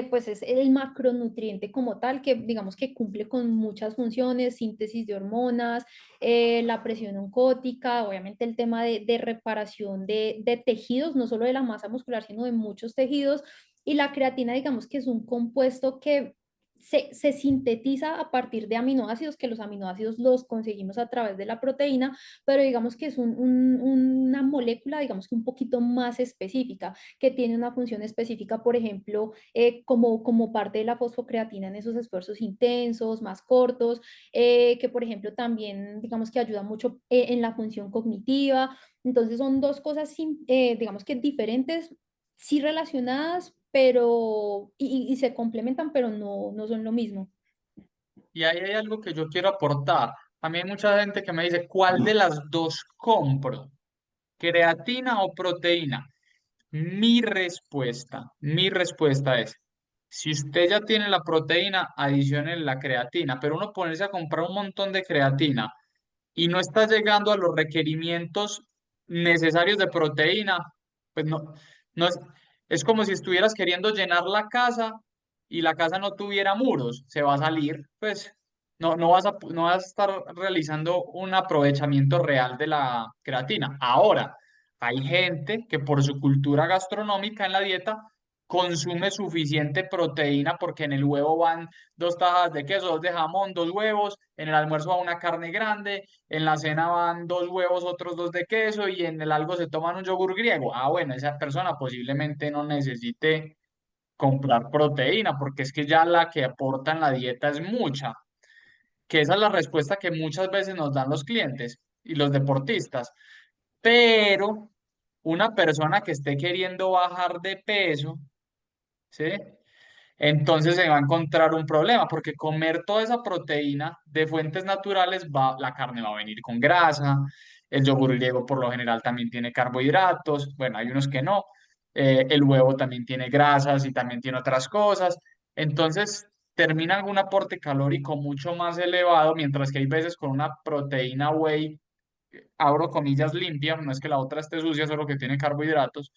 pues es el macronutriente como tal, que digamos que cumple con muchas funciones, síntesis de hormonas, la presión oncótica, obviamente el tema de reparación de tejidos, no solo de la masa muscular, sino de muchos tejidos. Y la creatina, digamos que es un compuesto que se sintetiza a partir de aminoácidos, que los aminoácidos los conseguimos a través de la proteína, pero digamos que es una molécula, digamos que un poquito más específica, que tiene una función específica, por ejemplo, como parte de la fosfocreatina en esos esfuerzos intensos, más cortos, que por ejemplo también, digamos que ayuda mucho en la función cognitiva. Entonces son dos cosas, digamos que diferentes, sí relacionadas, pero, y se complementan, pero no son lo mismo. Y ahí hay algo que yo quiero aportar. A mí hay mucha gente que me dice, ¿cuál de las dos compro? ¿Creatina o proteína? Mi respuesta es, si usted ya tiene la proteína, adicione la creatina, pero uno ponerse a comprar un montón de creatina y no está llegando a los requerimientos necesarios de proteína, pues no es, es como si estuvieras queriendo llenar la casa y la casa no tuviera muros, se va a salir, pues no vas a estar realizando un aprovechamiento real de la creatina. Ahora, hay gente que por su cultura gastronómica en la dieta consume suficiente proteína porque en el huevo van dos tajas de queso, dos de jamón, dos huevos, en el almuerzo va una carne grande, en la cena van dos huevos, otros dos de queso y en el algo se toman un yogur griego. Ah, bueno, esa persona posiblemente no necesite comprar proteína porque es que ya la que aporta en la dieta es mucha, que esa es la respuesta que muchas veces nos dan los clientes y los deportistas. Pero una persona que esté queriendo bajar de peso, ¿sí? Entonces se va a encontrar un problema, porque comer toda esa proteína de fuentes naturales, la carne va a venir con grasa, el yogur griego por lo general también tiene carbohidratos, bueno, hay unos que no, el huevo también tiene grasas y también tiene otras cosas, entonces termina algún aporte calórico mucho más elevado, mientras que hay veces con una proteína whey, abro comillas limpia, no es que la otra esté sucia, solo que tiene carbohidratos,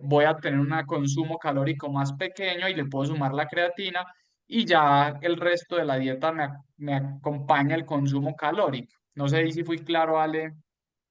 voy a tener un consumo calórico más pequeño y le puedo sumar la creatina y ya el resto de la dieta me acompaña el consumo calórico. No sé si fui claro, Ale.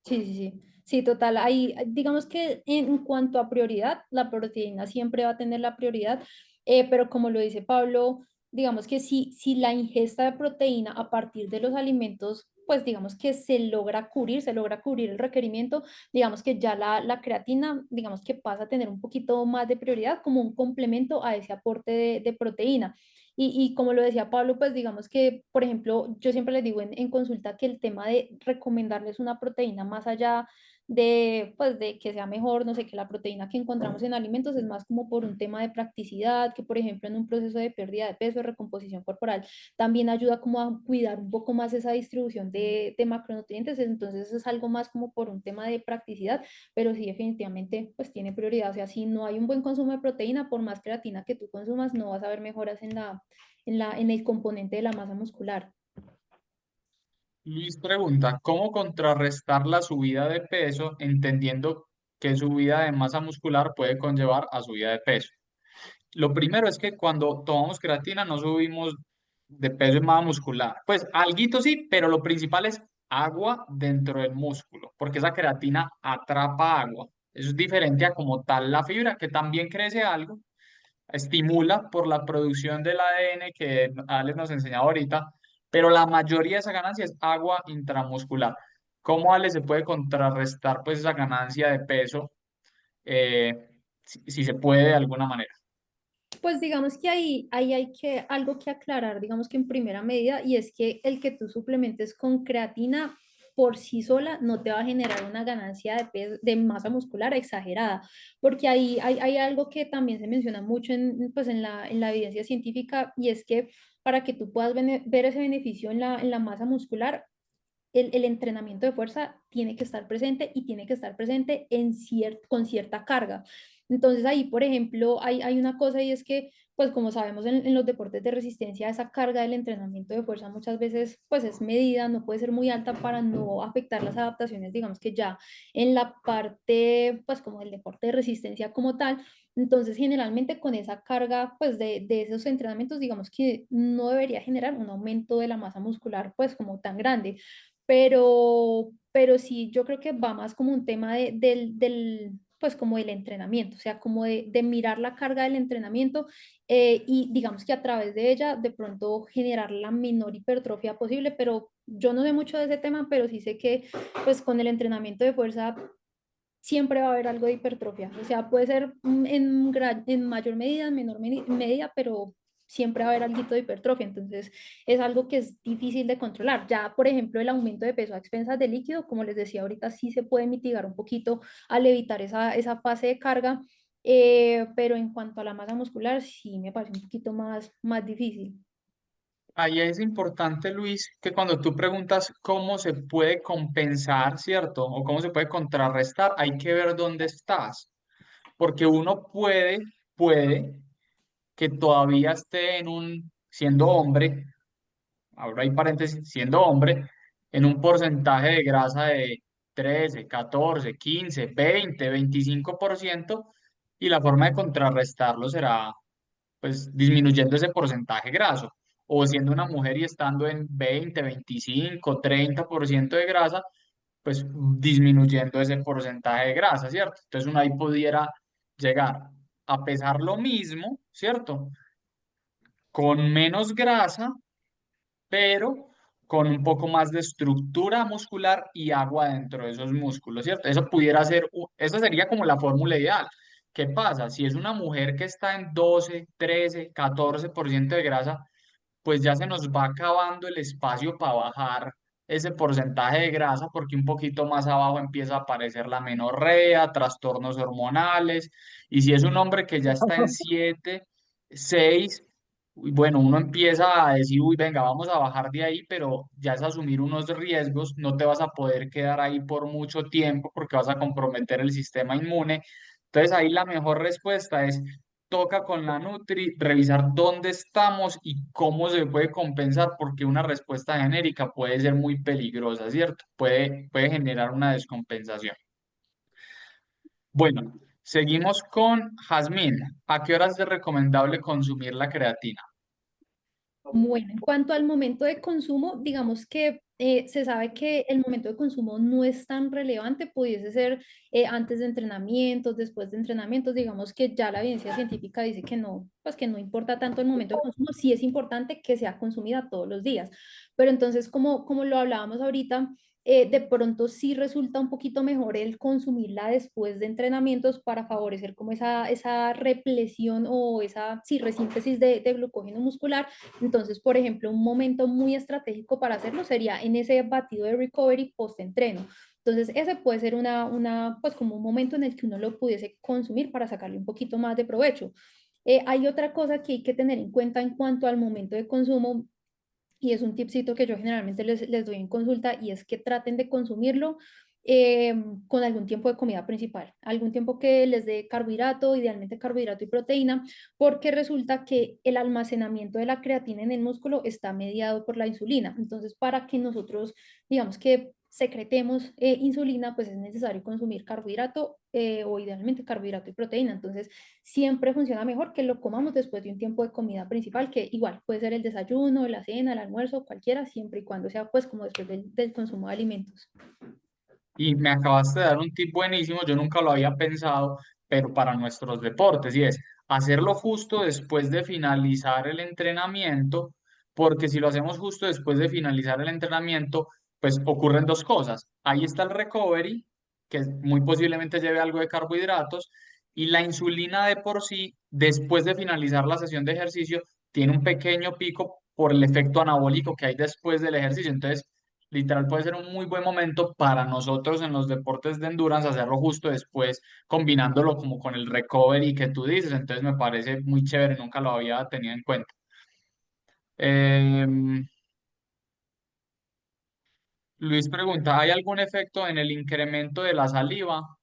Sí, sí, sí. Sí, total. Ahí, digamos que en cuanto a prioridad, la proteína siempre va a tener la prioridad, pero como lo dice Pablo, digamos que si la ingesta de proteína a partir de los alimentos, pues digamos que se logra cubrir el requerimiento, digamos que ya la creatina, digamos que pasa a tener un poquito más de prioridad como un complemento a ese aporte de proteína. Y como lo decía Pablo, pues digamos que, por ejemplo, yo siempre les digo en consulta que el tema de recomendarles una proteína más allá de, pues, de que sea mejor, no sé, que la proteína que encontramos en alimentos es más como por un tema de practicidad, que por ejemplo en un proceso de pérdida de peso, de recomposición corporal, también ayuda como a cuidar un poco más esa distribución de macronutrientes, entonces es algo más como por un tema de practicidad, pero sí definitivamente pues tiene prioridad, o sea, si no hay un buen consumo de proteína, por más creatina que tú consumas, no vas a ver mejoras en el componente de la masa muscular. Luis pregunta, ¿cómo contrarrestar la subida de peso entendiendo que subida de masa muscular puede conllevar a subida de peso? Lo primero es que cuando tomamos creatina no subimos de peso en masa muscular. Pues alguito sí, pero lo principal es agua dentro del músculo, porque esa creatina atrapa agua. Eso es diferente a como tal la fibra, que también crece algo, estimula por la producción del ADN que Alex nos enseñaba ahorita, pero la mayoría de esa ganancia es agua intramuscular. ¿Cómo Ale se puede contrarrestar pues esa ganancia de peso? si se puede de alguna manera. Pues digamos que ahí hay que algo que aclarar, digamos que en primera medida, y es que el que tú suplementes con creatina por sí sola no te va a generar una ganancia de masa muscular exagerada, porque ahí hay algo que también se menciona mucho pues en la evidencia científica, y es que para que tú puedas ver ese beneficio en la masa muscular, el entrenamiento de fuerza tiene que estar presente y tiene que estar presente con cierta carga. Entonces ahí, por ejemplo, hay una cosa y es que, pues como sabemos en los deportes de resistencia, esa carga del entrenamiento de fuerza muchas veces pues es medida, no puede ser muy alta para no afectar las adaptaciones, digamos que ya en la parte pues como el deporte de resistencia como tal. Entonces generalmente con esa carga pues de esos entrenamientos digamos que no debería generar un aumento de la masa muscular pues como tan grande, pero sí, yo creo que va más como un tema pues como del entrenamiento, o sea, como de mirar la carga del entrenamiento, y digamos que a través de ella de pronto generar la menor hipertrofia posible, pero yo no sé mucho de ese tema, pero sí sé que pues con el entrenamiento de fuerza siempre va a haber algo de hipertrofia, o sea, puede ser en mayor medida, en menor medida, pero siempre va a haber algo de hipertrofia, entonces es algo que es difícil de controlar. Ya, por ejemplo, el aumento de peso a expensas de líquido, como les decía ahorita, sí se puede mitigar un poquito al evitar esa fase de carga, pero en cuanto a la masa muscular, sí me parece un poquito más difícil. Ahí es importante, Luis, que cuando tú preguntas cómo se puede compensar, ¿cierto? O cómo se puede contrarrestar, hay que ver dónde estás. Porque uno puede que todavía esté siendo hombre, ahora hay paréntesis, siendo hombre, en un porcentaje de grasa de 13, 14, 15, 20, 25%, y la forma de contrarrestarlo será pues disminuyendo ese porcentaje graso, o siendo una mujer y estando en 20, 25, 30% de grasa, pues disminuyendo ese porcentaje de grasa, ¿cierto? Entonces uno ahí pudiera llegar a pesar lo mismo, ¿cierto? Con menos grasa, pero con un poco más de estructura muscular y agua dentro de esos músculos, ¿cierto? Eso pudiera ser, esa sería como la fórmula ideal. ¿Qué pasa? Si es una mujer que está en 12, 13, 14% de grasa, pues ya se nos va acabando el espacio para bajar ese porcentaje de grasa, porque un poquito más abajo empieza a aparecer la menorrea, trastornos hormonales, y si es un hombre que ya está en 7, 6, bueno, uno empieza a decir, uy, venga, vamos a bajar de ahí, pero ya es asumir unos riesgos, no te vas a poder quedar ahí por mucho tiempo porque vas a comprometer el sistema inmune. Entonces ahí la mejor respuesta es toca con la Nutri revisar dónde estamos y cómo se puede compensar, porque una respuesta genérica puede ser muy peligrosa, ¿cierto? Puede generar una descompensación. Bueno, seguimos con Jazmín. ¿A qué horas es recomendable consumir la creatina? Bueno, en cuanto al momento de consumo, digamos que se sabe que el momento de consumo no es tan relevante, pudiese ser antes de entrenamientos, después de entrenamientos, digamos que ya la evidencia científica dice que no, pues que no importa tanto el momento de consumo, sí es importante que sea consumida todos los días, pero entonces como lo hablábamos ahorita, de pronto sí resulta un poquito mejor el consumirla después de entrenamientos para favorecer como esa represión o esa, sí, resíntesis de glucógeno muscular. Entonces, por ejemplo, un momento muy estratégico para hacerlo sería en ese batido de recovery post-entreno. Entonces, ese puede ser pues como un momento en el que uno lo pudiese consumir para sacarle un poquito más de provecho. Hay otra cosa que hay que tener en cuenta en cuanto al momento de consumo, y es un tipcito que yo generalmente les doy en consulta, y es que traten de consumirlo eh, con algún tiempo de comida principal, algún tiempo que les dé carbohidrato, idealmente carbohidrato y proteína, porque resulta que el almacenamiento de la creatina en el músculo está mediado por la insulina. Entonces, para que nosotros, digamos que secretemos insulina, pues es necesario consumir carbohidrato, o idealmente carbohidrato y proteína. Entonces, siempre funciona mejor que lo comamos después de un tiempo de comida principal, que igual puede ser el desayuno, la cena, el almuerzo, cualquiera, siempre y cuando sea pues como después del consumo de alimentos. Y me acabaste de dar un tip buenísimo, yo nunca lo había pensado, pero para nuestros deportes, y es hacerlo justo después de finalizar el entrenamiento, porque si lo hacemos justo después de finalizar el entrenamiento, pues ocurren dos cosas. Ahí está el recovery, que muy posiblemente lleve algo de carbohidratos, y la insulina de por sí, después de finalizar la sesión de ejercicio, tiene un pequeño pico por el efecto anabólico que hay después del ejercicio. Entonces, literal puede ser un muy buen momento para nosotros en los deportes de endurance hacerlo justo después, combinándolo como con el recovery que tú dices. Entonces, me parece muy chévere, nunca lo había tenido en cuenta. Em, Luis pregunta, ¿hay algún efecto en el incremento de la saliva?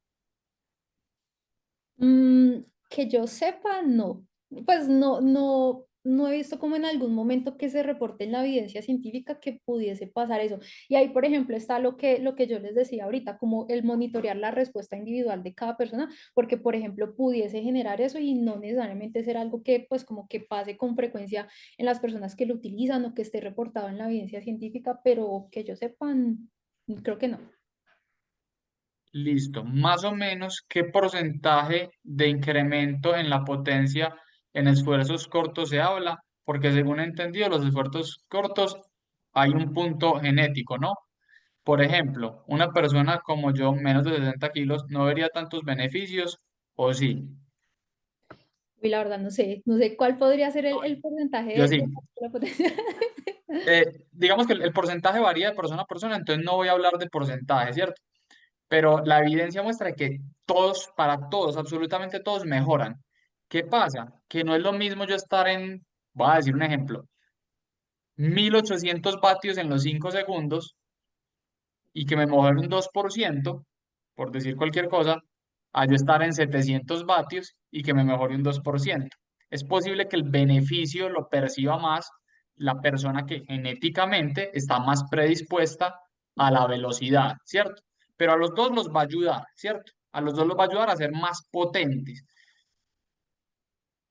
Que yo sepa, no. Pues no he visto como en algún momento que se reporte en la evidencia científica que pudiese pasar eso. Y ahí, por ejemplo, está lo que yo les decía ahorita, como el monitorear la respuesta individual de cada persona, porque, por ejemplo, pudiese generar eso y no necesariamente ser algo que, pues, como que pase con frecuencia en las personas que lo utilizan o que esté reportado en la evidencia científica, pero que yo sepa, creo que no. Listo. Más o menos, ¿qué porcentaje de incremento en la potencia en esfuerzos cortos se habla? Porque según he entendido, los esfuerzos cortos hay un punto genético, ¿no? Por ejemplo, una persona como yo, menos de 60 kilos, no vería tantos beneficios, ¿o sí? Y la verdad, no sé cuál podría ser el porcentaje Yo de sí. la potencia. Digamos que el porcentaje varía de persona a persona, entonces no voy a hablar de porcentaje, ¿cierto? Pero la evidencia muestra que todos, para todos, absolutamente todos mejoran. ¿Qué pasa? Que no es lo mismo yo estar en, voy a decir un ejemplo, 1800 vatios en los 5 segundos y que me mejore un 2%, por decir cualquier cosa, a yo estar en 700 vatios y que me mejore un 2%. Es posible que el beneficio lo perciba más la persona que genéticamente está más predispuesta a la velocidad, ¿cierto? Pero a los dos los va a ayudar, ¿cierto? A los dos los va a ayudar a ser más potentes.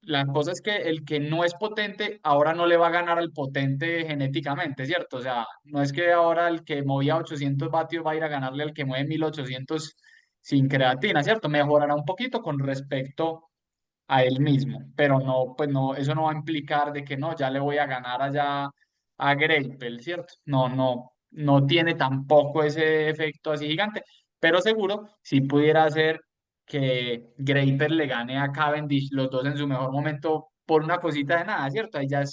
La cosa es que el que no es potente ahora no le va a ganar al potente genéticamente, ¿cierto? O sea, no es que ahora el que movía 800 vatios va a ir a ganarle al que mueve 1800 sin creatina, ¿cierto? Mejorará un poquito con respecto a él mismo, pero no, pues no, eso no va a implicar de que no, ya le voy a ganar allá a Greipel, ¿cierto? No tiene tampoco ese efecto así gigante, pero seguro si pudiera ser que Greipel le gane a Cavendish, los dos en su mejor momento por una cosita de nada, ¿cierto? Ahí ya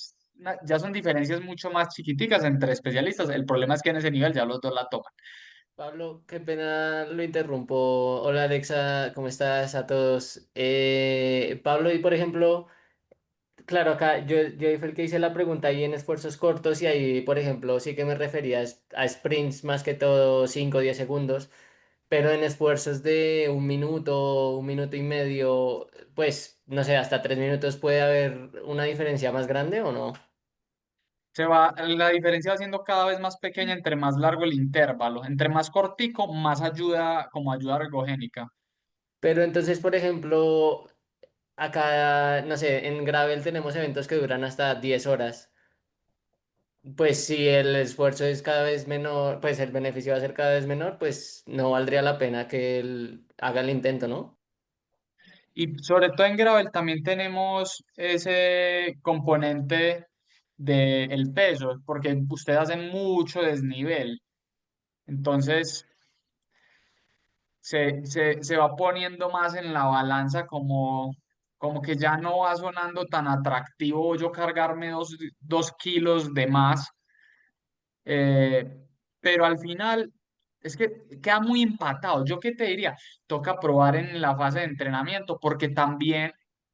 ya son diferencias mucho más chiquiticas entre especialistas. El problema es que en ese nivel ya los dos la toman. Pablo, qué pena lo interrumpo. Hola Alexa, ¿cómo estás a todos? Pablo, y por ejemplo, claro, acá yo fui el que hice la pregunta ahí en esfuerzos cortos y ahí, por ejemplo, sí que me refería a sprints más que todo 5 o 10 segundos, pero en esfuerzos de un minuto y medio, pues no sé, hasta 3 minutos puede haber una diferencia más grande o no. La diferencia va siendo cada vez más pequeña entre más largo el intervalo. Entre más cortico, más ayuda como ayuda ergogénica. Pero entonces, por ejemplo, acá, no sé, en Gravel tenemos eventos que duran hasta 10 horas. Pues si el esfuerzo es cada vez menor, pues el beneficio va a ser cada vez menor, pues no valdría la pena que él haga el intento, ¿no? Y sobre todo en gravel también tenemos ese componente del peso, porque ustedes hacen mucho desnivel. Entonces se va poniendo más en la balanza como que ya no va sonando tan atractivo yo cargarme 2 kilos de más. eh, pero al final es que queda muy empatado. ¿Yo qué te diría? Toca probar en la fase de entrenamiento porque también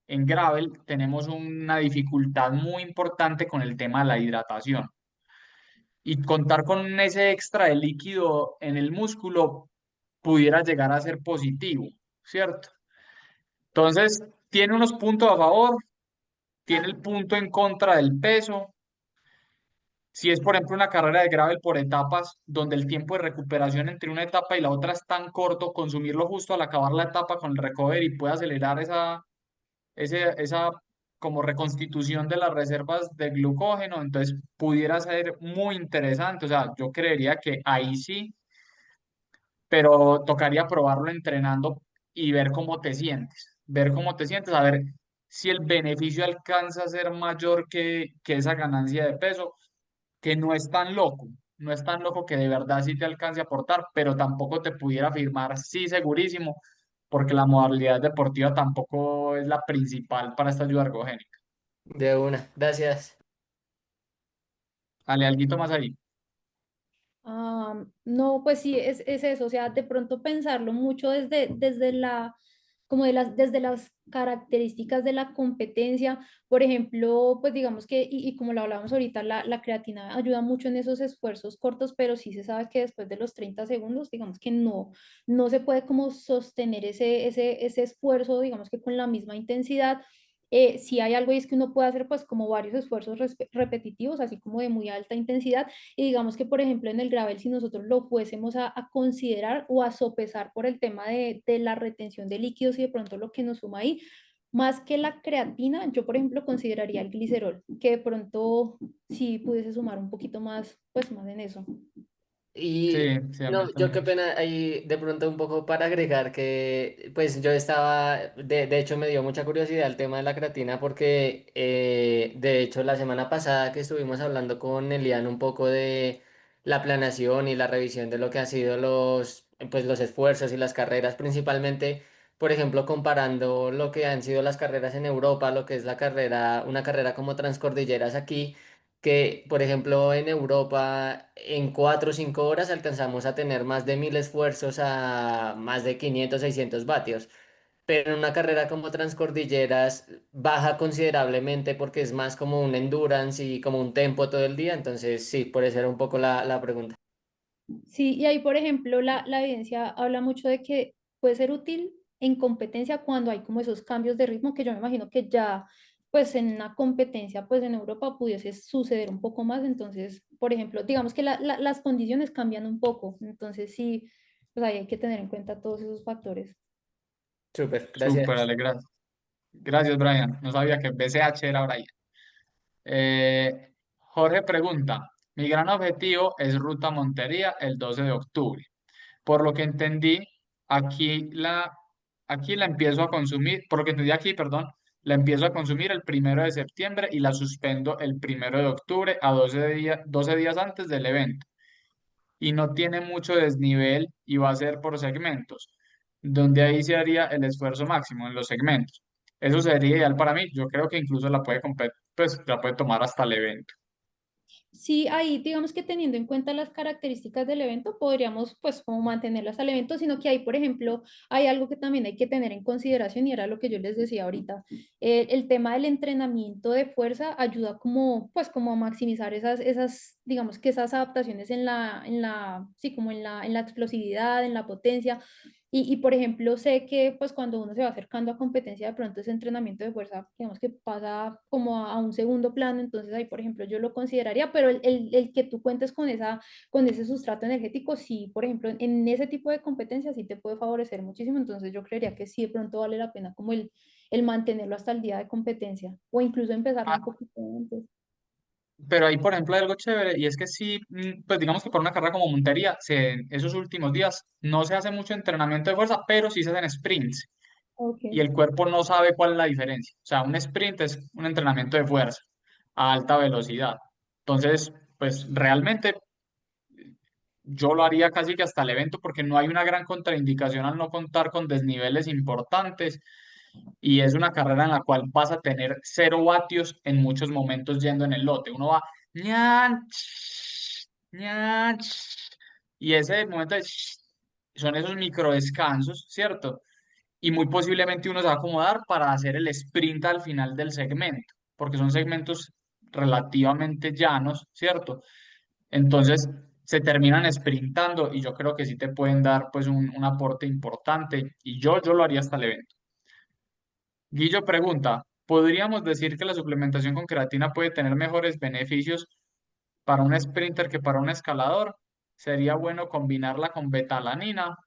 en gravel tenemos una dificultad muy importante con el tema de la hidratación. Y contar con ese extra de líquido en el músculo pudiera llegar a ser positivo, ¿cierto? Entonces, tiene unos puntos a favor, tiene el punto en contra del peso. Si es, por ejemplo, una carrera de gravel por etapas, donde el tiempo de recuperación entre una etapa y la otra es tan corto, consumirlo justo al acabar la etapa con el recovery puede acelerar esa como reconstitución de las reservas de glucógeno, entonces pudiera ser muy interesante. O sea, yo creería que ahí sí, pero tocaría probarlo entrenando y ver cómo te sientes, ver cómo te sientes, a ver si el beneficio alcanza a ser mayor que esa ganancia de peso, que no es tan loco. no es tan loco que de verdad sí te alcance a aportar, pero tampoco te pudiera afirmar sí segurísimo, porque la modalidad deportiva tampoco es la principal para esta ayuda ergogénica. De una, gracias. Dale, alguito más ahí. No, pues sí, es eso, o sea, de pronto pensarlo mucho desde la, como desde las características de la competencia, por ejemplo, pues digamos que, y como lo hablábamos ahorita, la creatina ayuda mucho en esos esfuerzos cortos, pero sí se sabe que después de los 30 segundos, digamos que no se puede como sostener ese esfuerzo, digamos que con la misma intensidad. Si hay algo y es que uno puede hacer pues como varios esfuerzos repetitivos, así como de muy alta intensidad, y digamos que, por ejemplo, en el gravel, si nosotros lo fuésemos a considerar o a sopesar por el tema de la retención de líquidos y de pronto lo que nos suma ahí, más que la creatina, yo, por ejemplo, consideraría el glicerol, que de pronto sí pudiese sumar un poquito más, pues más en eso. Y Sí, sí, a mí no, yo qué también. pena ahí de pronto un poco para agregar que pues yo estaba, de hecho me dio mucha curiosidad el tema de la creatina porque de hecho la semana pasada que estuvimos hablando con Elian un poco de la planeación y la revisión de lo que han sido pues los esfuerzos y las carreras principalmente, por ejemplo comparando lo que han sido las carreras en Europa, lo que es una carrera como Transcordilleras aquí que, por ejemplo, en Europa en 4 o 5 horas alcanzamos a tener más de 1000 esfuerzos a más de 500 600 vatios. Pero en una carrera como Transcordilleras baja considerablemente porque es más como un endurance y como un tempo todo el día. Entonces, sí, por eso era un poco la pregunta. Sí, y ahí, por ejemplo, la evidencia habla mucho de que puede ser útil en competencia cuando hay como esos cambios de ritmo que yo me imagino que ya, pues en una competencia, pues en Europa pudiese suceder un poco más. Entonces, por ejemplo, digamos que las condiciones cambian un poco. Entonces, sí, pues ahí hay que tener en cuenta todos esos factores. Súper, Súper, gracias. Ale, gracias. Gracias, Brian. No sabía que BCH era Brian. Jorge pregunta, mi gran objetivo es Ruta Montería el 12 de octubre. Por lo que entendí, aquí la, aquí la empiezo a consumir, por lo que entendí aquí, perdón, la empiezo a consumir el 1 de septiembre y la suspendo el 1 de octubre a 12 días antes del evento. Y no tiene mucho desnivel y va a ser por segmentos, donde ahí se haría el esfuerzo máximo en los segmentos. Eso sería ideal para mí. Yo creo que incluso pues, la puede tomar hasta el evento. Sí, ahí digamos que teniendo en cuenta las características del evento, podríamos pues como mantenerlas al evento, sino que ahí, por ejemplo, hay algo que también hay que tener en consideración y era lo que yo les decía ahorita. El tema del entrenamiento de fuerza ayuda como pues como a maximizar digamos que esas adaptaciones sí, como en la explosividad, en la potencia. Por ejemplo, sé que pues cuando uno se va acercando a competencia, de pronto ese entrenamiento de fuerza, digamos que pasa como a un segundo plano, entonces ahí, por ejemplo, yo lo consideraría, pero el que tú cuentes con ese sustrato energético, sí, por ejemplo, en ese tipo de competencias sí te puede favorecer muchísimo, entonces yo creería que sí, de pronto vale la pena como el mantenerlo hasta el día de competencia, o incluso empezarlo un poquito antes. Pero ahí, por ejemplo, hay algo chévere y es que sí, pues digamos que por una carrera como Montería, esos últimos días no se hace mucho entrenamiento de fuerza, pero sí se hacen sprints Ok. y el cuerpo no sabe cuál es la diferencia. O sea, un sprint es un entrenamiento de fuerza a alta velocidad. Entonces, pues realmente yo lo haría casi que hasta el evento porque no hay una gran contraindicación al no contar con desniveles importantes y es una carrera en la cual vas a tener 0 vatios en muchos momentos yendo en el lote. Uno va ñan, ñan, y ese momento son esos micro descansos, ¿cierto? Y muy posiblemente uno se va a acomodar para hacer el sprint al final del segmento, porque son segmentos relativamente llanos, ¿cierto? Entonces se terminan sprintando y yo creo que sí te pueden dar pues un aporte importante y yo lo haría hasta el evento. Guillo pregunta, ¿podríamos decir que la suplementación con creatina puede tener mejores beneficios para un sprinter que para un escalador? ¿Sería bueno combinarla con betalanina?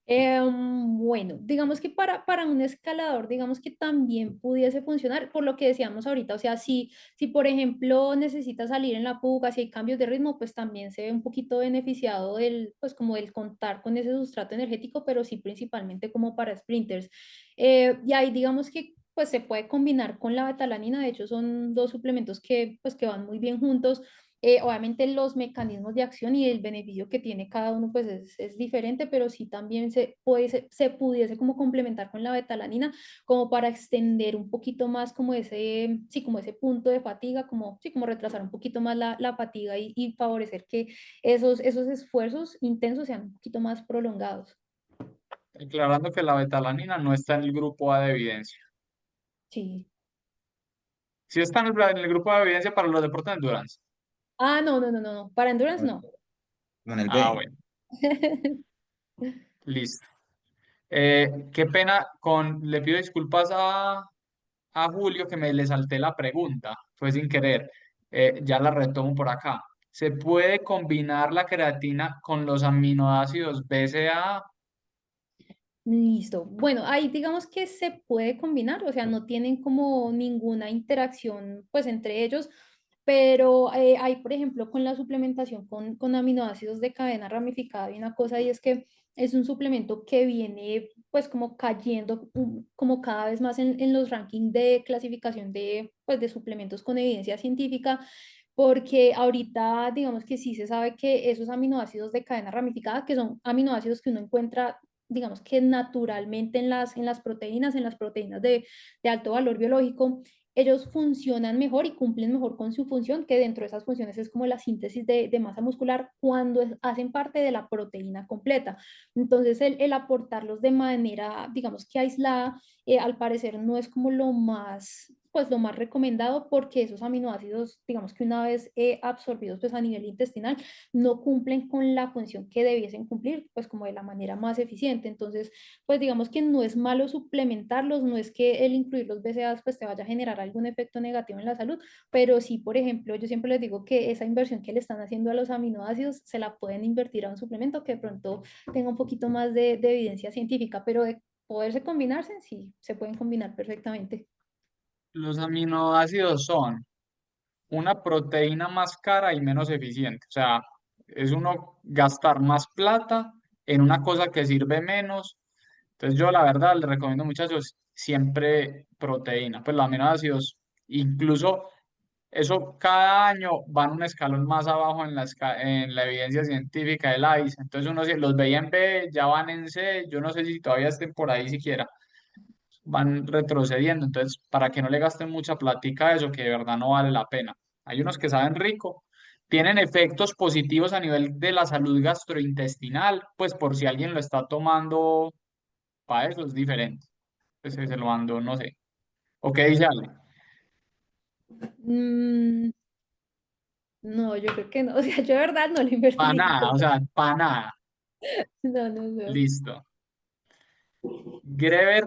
Bueno, digamos que para un escalador, digamos que también pudiese funcionar por lo que decíamos ahorita, o sea, si por ejemplo necesita salir en la fuga, si hay cambios de ritmo, pues también se ve un poquito beneficiado pues como el contar con ese sustrato energético, pero sí principalmente como para sprinters. Y ahí digamos que pues se puede combinar con la betalanina, de hecho son dos suplementos que pues que van muy bien juntos. Obviamente los mecanismos de acción y el beneficio que tiene cada uno pues es diferente, pero sí también se pudiese como complementar con la betalanina como para extender un poquito más como ese, sí, como ese punto de fatiga, como, sí, como retrasar un poquito más la fatiga y favorecer que esos esfuerzos intensos sean un poquito más prolongados. Aclarando que la betalanina no está en el grupo A de evidencia. Sí. Sí está en el grupo de evidencia para los deportes de endurance. Ah, no, no, no, no, no. Para endurance no. Con el Ah, B. bueno, listo. Qué pena le pido disculpas a Julio que me le salté la pregunta, fue sin querer. Ya la retomo por acá. ¿Se puede combinar la creatina con los aminoácidos BCAA? Listo. Bueno, ahí digamos que se puede combinar, o sea, no tienen como ninguna interacción pues entre ellos, pero hay, por ejemplo, con la suplementación con aminoácidos de cadena ramificada, hay una cosa y es que es un suplemento que viene pues como cayendo como cada vez más en los rankings de clasificación de, pues, de suplementos con evidencia científica, porque ahorita digamos que sí se sabe que esos aminoácidos de cadena ramificada, que son aminoácidos que uno encuentra digamos que naturalmente en las proteínas de alto valor biológico, ellos funcionan mejor y cumplen mejor con su función, que dentro de esas funciones es como la síntesis de masa muscular cuando hacen parte de la proteína completa. Entonces, el aportarlos de manera, digamos que aislada, al parecer no es como lo más, pues lo más recomendado porque esos aminoácidos, digamos que una vez absorbidos pues a nivel intestinal, no cumplen con la función que debiesen cumplir, pues como de la manera más eficiente. Entonces, pues digamos que no es malo suplementarlos, no es que el incluir los BCAAs pues te vaya a generar algún efecto negativo en la salud, pero sí, por ejemplo, yo siempre les digo que esa inversión que le están haciendo a los aminoácidos se la pueden invertir a un suplemento que de pronto tenga un poquito más de evidencia científica, pero de poderse combinarse, sí, se pueden combinar perfectamente. Los aminoácidos son una proteína más cara y menos eficiente. O sea, es uno gastar más plata en una cosa que sirve menos. Entonces yo la verdad les recomiendo muchachos siempre proteína. Pues los aminoácidos, incluso eso cada año van un escalón más abajo en la evidencia científica del ICE. Entonces uno si los veía en B, ya van en C, yo no sé si todavía estén por ahí siquiera, van retrocediendo. Entonces, para que no le gasten mucha plática a eso, que de verdad no vale la pena. Hay unos que saben rico, tienen efectos positivos a nivel de la salud gastrointestinal, pues por si alguien lo está tomando para eso es diferente. Pues se lo mando, no sé. ¿O qué dice Ale? Mm, no, yo creo que no, o sea, yo de verdad no lo Para invertiría. nada, o sea, para nada. No, no, no. Listo. Greber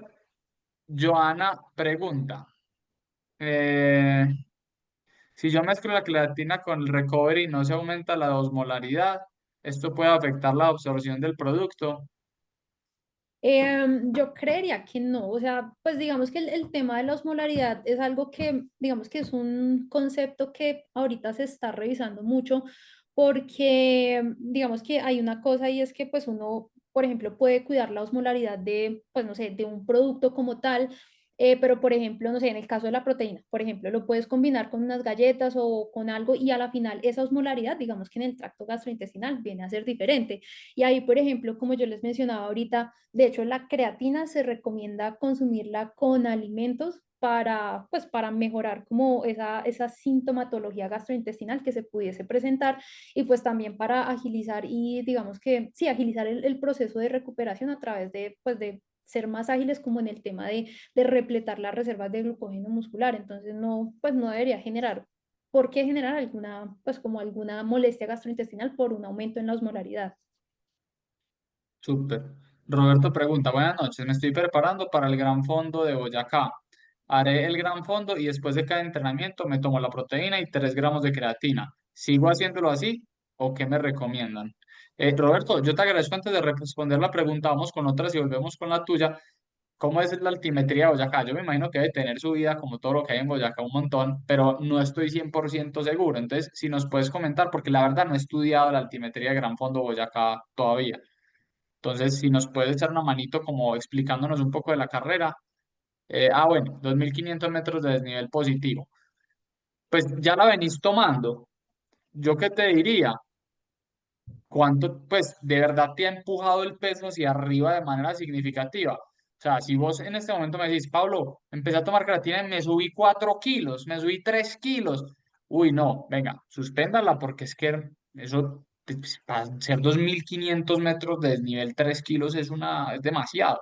Joana pregunta. eh, si yo mezclo la creatina con el recovery y no se aumenta la osmolaridad, esto puede afectar la absorción del producto. Yo creería que no, o sea, pues digamos que el tema de la osmolaridad es algo que, digamos que es un concepto que ahorita se está revisando mucho porque, digamos que hay una cosa y es que pues uno, por ejemplo, puede cuidar la osmolaridad de, pues no sé, de un producto como tal, pero por ejemplo, no sé, en el caso de la proteína, por ejemplo, lo puedes combinar con unas galletas o con algo y a la final esa osmolaridad, digamos que en el tracto gastrointestinal viene a ser diferente. Y ahí, por ejemplo, como yo les mencionaba ahorita, de hecho, la creatina se recomienda consumirla con alimentos para, pues, para mejorar como esa sintomatología gastrointestinal que se pudiese presentar y pues también para agilizar y digamos que sí, agilizar el proceso de recuperación a través de, pues, de ser más ágiles como en el tema de repletar las reservas de glucógeno muscular. Entonces, no, pues no debería generar, ¿por qué generar alguna, pues como alguna molestia gastrointestinal por un aumento en la osmolaridad? Súper. Roberto pregunta, buenas noches, me estoy preparando para el Gran Fondo de Boyacá. Haré el Gran Fondo y después de cada entrenamiento me tomo la proteína y 3 gramos de creatina. ¿Sigo haciéndolo así o qué me recomiendan? Roberto, yo te agradezco antes de responder la pregunta, vamos con otras y volvemos con la tuya. ¿Cómo es la altimetría de Boyacá? Yo me imagino que debe tener su vida como todo lo que hay en Boyacá un montón, pero no estoy 100% seguro. Entonces, si nos puedes comentar, porque la verdad no he estudiado la altimetría de Gran Fondo Boyacá todavía. Entonces, si nos puedes echar una manito como explicándonos un poco de la carrera. Bueno, 2.500 metros de desnivel positivo. Pues ya la venís tomando. ¿Yo qué te diría? ¿Cuánto, pues, de verdad te ha empujado el peso hacia arriba de manera significativa? O sea, si vos en este momento me decís, Pablo, empecé a tomar creatina y me subí 4 kilos, me subí 3 kilos. Uy, no, venga, suspéndala porque es que eso, pues, para ser 2.500 metros de desnivel, 3 kilos es demasiado.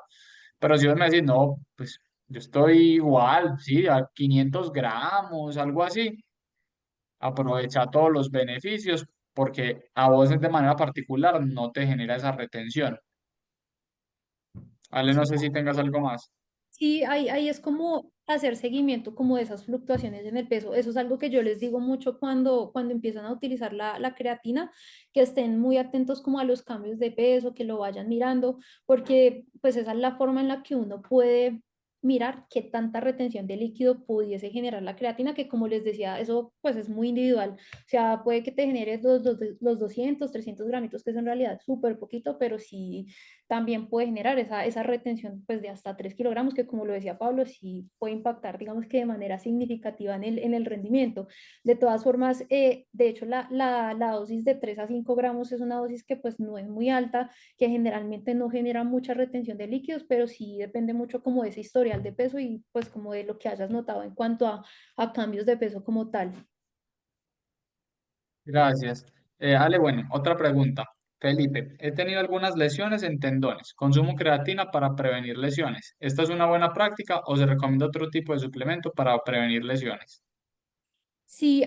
Pero si vos me decís, no, pues yo estoy igual, sí, a 500 gramos, algo así, aprovecha todos los beneficios porque a vos de manera particular no te genera esa retención. Ale, no sé si tengas algo más. Sí, ahí es como hacer seguimiento como de esas fluctuaciones en el peso. Eso es algo que yo les digo mucho cuando empiezan a utilizar la creatina, que estén muy atentos como a los cambios de peso, que lo vayan mirando, porque pues esa es la forma en la que uno puede mirar qué tanta retención de líquido pudiese generar la creatina, que como les decía, eso pues es muy individual. O sea, puede que te genere los 200, 300 gramitos, que es en realidad súper poquito, pero sí también puede generar esa retención pues, de hasta 3 kilogramos, que como lo decía Pablo, sí puede impactar, digamos que de manera significativa en el rendimiento. De todas formas, de hecho, la dosis de 3 a 5 gramos es una dosis que pues no es muy alta, que generalmente no genera mucha retención de líquidos, pero sí depende mucho como de ese historial de peso y pues como de lo que hayas notado en cuanto a cambios de peso como tal. Gracias. Ale, bueno, otra pregunta. Felipe, he tenido algunas lesiones en tendones. Consumo creatina para prevenir lesiones. ¿Esta es una buena práctica o se recomienda otro tipo de suplemento para prevenir lesiones? Sí,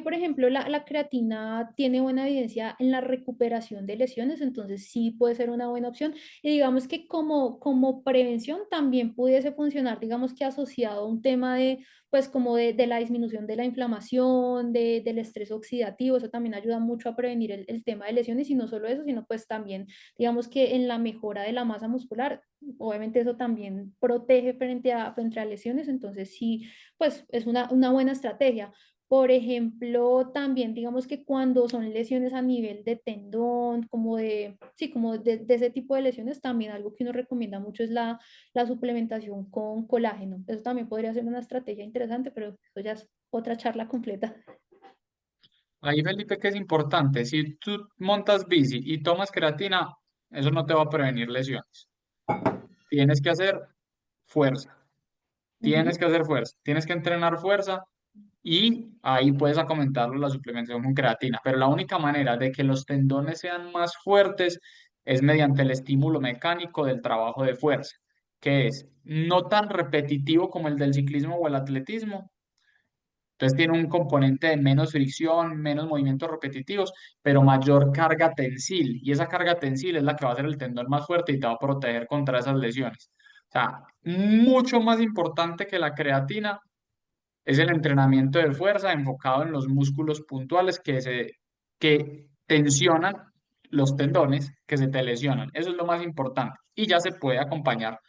por ejemplo, la creatina tiene buena evidencia en la recuperación de lesiones, entonces sí puede ser una buena opción. Y digamos que como prevención también pudiese funcionar, digamos que asociado a un tema de, pues como de la disminución de la inflamación, del estrés oxidativo, eso también ayuda mucho a prevenir el tema de lesiones y no solo eso, sino pues también, digamos que en la mejora de la masa muscular, obviamente eso también protege frente a lesiones, entonces sí, pues es una buena estrategia. Por ejemplo, también digamos que cuando son lesiones a nivel de tendón, como sí, como de ese tipo de lesiones, también algo que uno recomienda mucho es la suplementación con colágeno. Eso también podría ser una estrategia interesante, pero eso ya es otra charla completa. Ahí, Felipe, que es importante, si tú montas bici y tomas creatina, eso no te va a prevenir lesiones. Tienes que hacer fuerza, tienes Ujú. que hacer fuerza, tienes que entrenar fuerza y ahí puedes acomentarlo la suplementación con creatina. Pero la única manera de que los tendones sean más fuertes es mediante el estímulo mecánico del trabajo de fuerza, que es no tan repetitivo como el del ciclismo o el atletismo. Entonces tiene un componente de menos fricción, menos movimientos repetitivos, pero mayor carga tensil. Y esa carga tensil es la que va a hacer el tendón más fuerte y te va a proteger contra esas lesiones. O sea, mucho más importante que la creatina es el entrenamiento de fuerza enfocado en los músculos puntuales que tensionan los tendones que se te lesionan. Eso es lo más importante. Y ya se puede acompañar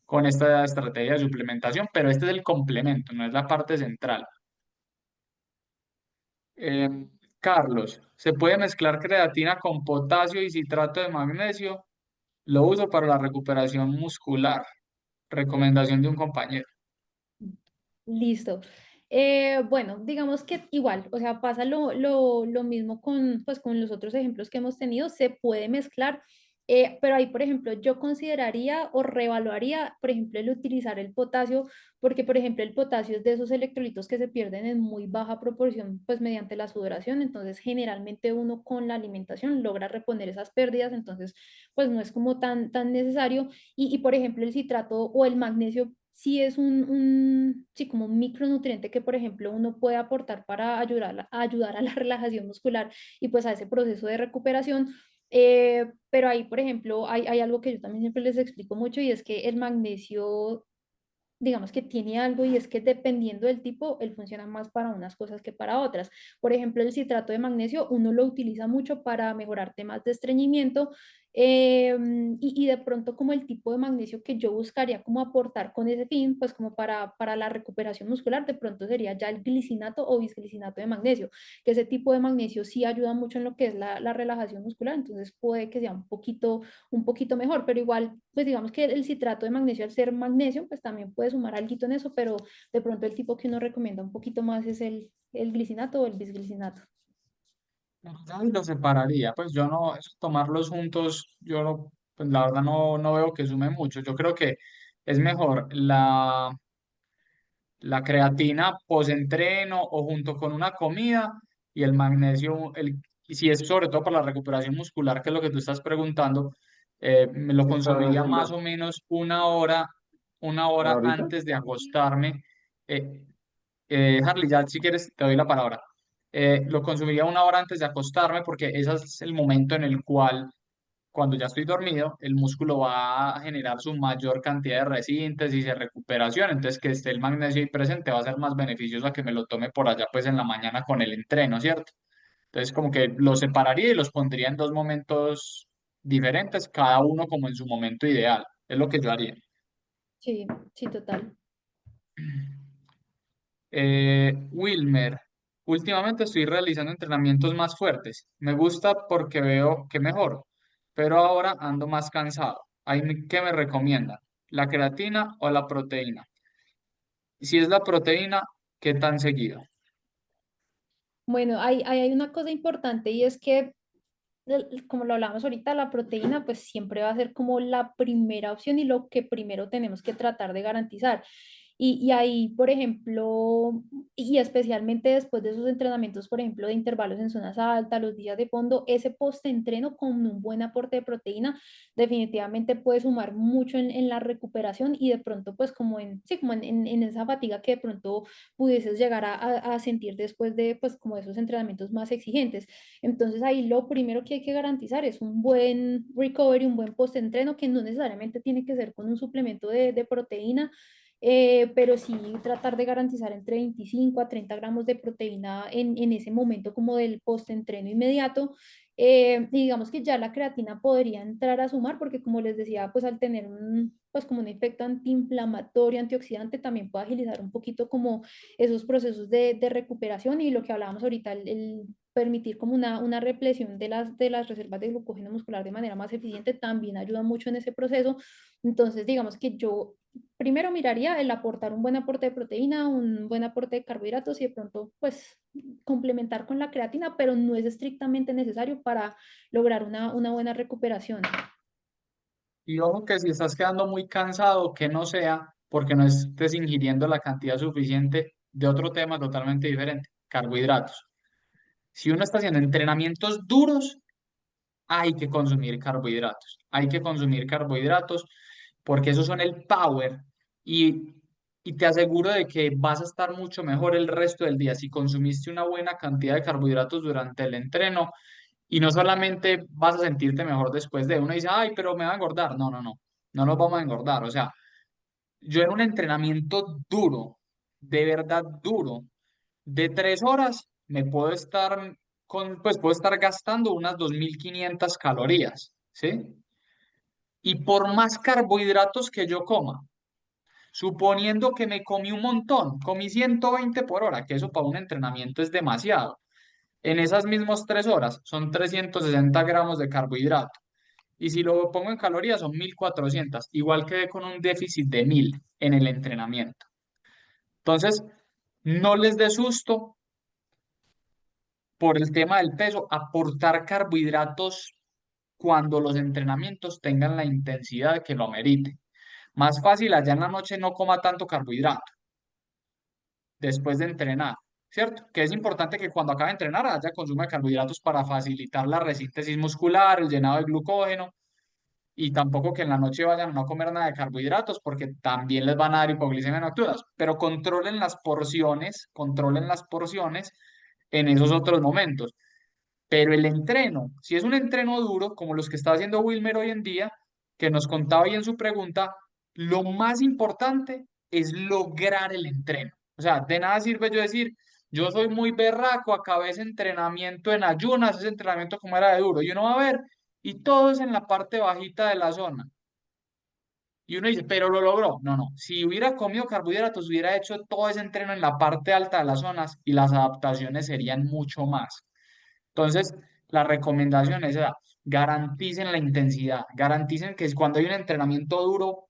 con esta estrategia de suplementación, pero este es el complemento, no es la parte central. Eh, Carlos, ¿se puede mezclar creatina con potasio y citrato de magnesio? Lo uso para la recuperación muscular. Recomendación de un compañero. Listo. Bueno, digamos que igual, o sea, pasa lo mismo con, pues, con los otros ejemplos que hemos tenido, se puede mezclar, pero ahí, por ejemplo, yo consideraría o reevaluaría, por ejemplo, el utilizar el potasio, porque, por ejemplo, el potasio es de esos electrolitos que se pierden en muy baja proporción, pues, mediante la sudoración, entonces, generalmente uno con la alimentación logra reponer esas pérdidas, entonces, pues, no es como tan necesario. Por ejemplo, el citrato o el magnesio sí es sí, como un micronutriente que, por ejemplo, uno puede aportar para ayudar a la relajación muscular y pues a ese proceso de recuperación. Pero ahí, por ejemplo, hay algo que yo también siempre les explico mucho y es que el magnesio digamos que tiene algo y es que dependiendo del tipo, él funciona más para unas cosas que para otras. Por ejemplo, el citrato de magnesio, uno lo utiliza mucho para mejorar temas de estreñimiento y de pronto como el tipo de magnesio que yo buscaría como aportar con ese fin, pues como para la recuperación muscular, de pronto sería ya el glicinato o bisglicinato de magnesio, que ese tipo de magnesio sí ayuda mucho en lo que es la relajación muscular, entonces puede que sea un poquito mejor, pero igual, pues digamos que el citrato de magnesio, al ser magnesio, pues también puede sumar algo en eso, pero de pronto el tipo que uno recomienda un poquito más es el glicinato o el bisglicinato. Ya los separaría, pues yo no, eso, tomarlos juntos, yo no, pues la verdad no veo que sume mucho. Yo creo que es mejor la creatina post-entreno o junto con una comida y el magnesio, y si es sobre todo para la recuperación muscular, que es lo que tú estás preguntando, me lo Esta consumiría más segunda, o menos una ¿una hora horita? antes de acostarme. Eh, Harley, ya si quieres te doy la palabra. Lo consumiría una hora antes de acostarme porque ese es el momento en el cual, cuando ya estoy dormido, el músculo va a generar su mayor cantidad de resíntesis y de recuperación. Entonces, que esté el magnesio ahí presente va a ser más beneficioso a que me lo tome por allá, pues en la mañana con el entreno, ¿cierto? Entonces, como que los separaría y los pondría en dos momentos diferentes, cada uno como en su momento ideal. Es lo que yo haría. Sí, sí, total. Wilmer, últimamente estoy realizando entrenamientos más fuertes. Me gusta porque veo que mejoro, pero ahora ando más cansado. ¿Qué me recomiendan? ¿La creatina o la proteína? Si es la proteína, ¿qué tan seguido? Bueno, hay una cosa importante y es que, como lo hablamos ahorita, la proteína pues siempre va a ser como la primera opción y lo que primero tenemos que tratar de garantizar. Y ahí, por ejemplo, y especialmente después de esos entrenamientos, por ejemplo, de intervalos en zonas altas, los días de fondo, ese post-entreno con un buen aporte de proteína definitivamente puede sumar mucho en la recuperación y de pronto, pues como en, sí, como en esa fatiga que de pronto pudieses llegar a sentir después de, pues como esos entrenamientos más exigentes. Entonces ahí lo primero que hay que garantizar es un buen recovery, un buen post-entreno que no necesariamente tiene que ser con un suplemento de proteína, pero sí tratar de garantizar entre 25 a 30 gramos de proteína en ese momento como del post-entreno inmediato. Y digamos que ya la creatina podría entrar a sumar porque como les decía, pues al tener un, pues como un efecto antiinflamatorio, antioxidante, también puede agilizar un poquito como esos procesos de recuperación y lo que hablábamos ahorita, el permitir como una represión de las reservas de glucógeno muscular de manera más eficiente también ayuda mucho en ese proceso. Entonces, digamos que yo primero miraría el aportar un buen aporte de proteína, un buen aporte de carbohidratos y de pronto, pues, complementar con la creatina, pero no es estrictamente necesario para lograr una buena recuperación. Y ojo que si estás quedando muy cansado, que no sea porque no estés ingiriendo la cantidad suficiente de otro tema totalmente diferente, carbohidratos. Si uno está haciendo entrenamientos duros, hay que consumir carbohidratos. Hay que consumir carbohidratos porque esos son el power y, y te aseguro de que vas a estar mucho mejor el resto del día si consumiste una buena cantidad de carbohidratos durante el entreno y no solamente vas a sentirte mejor después de uno dice, ay, pero me va a engordar. No nos vamos a engordar. O sea, yo en un entrenamiento duro, de verdad duro, de 3 horas, me puedo estar pues puedo estar gastando unas 2500 calorías, ¿sí? Y por más carbohidratos que yo coma, suponiendo que me comí un montón, comí 120 por hora, que eso para un entrenamiento es demasiado. En esas mismas 3 horas son 360 gramos de carbohidrato. Y si lo pongo en calorías son 1400. Igual quedé con un déficit de 1000 en el entrenamiento. Entonces, no les dé susto por el tema del peso, aportar carbohidratos cuando los entrenamientos tengan la intensidad que lo amerite. Más fácil allá en la noche no coma tanto carbohidrato después de entrenar, ¿cierto? Que es importante que cuando acabe de entrenar haya consumo de carbohidratos para facilitar la resíntesis muscular, el llenado de glucógeno y tampoco que en la noche vayan a no comer nada de carbohidratos porque también les van a dar hipoglicemia nocturnas, pero controlen las porciones en esos otros momentos. Pero el entreno, si es un entreno duro, como los que está haciendo Wilmer hoy en día, que nos contaba ahí en su pregunta, lo más importante es lograr el entreno. O sea, de nada sirve yo decir, yo soy muy berraco, acabé ese entrenamiento en ayunas, ese entrenamiento como era de duro, y uno va a ver, y todo es en la parte bajita de la zona. Y uno dice, pero lo logró. No. Si hubiera comido carbohidratos, hubiera hecho todo ese entreno en la parte alta de las zonas y las adaptaciones serían mucho más. Entonces, la recomendación es esa, garanticen la intensidad, garanticen que cuando hay un entrenamiento duro,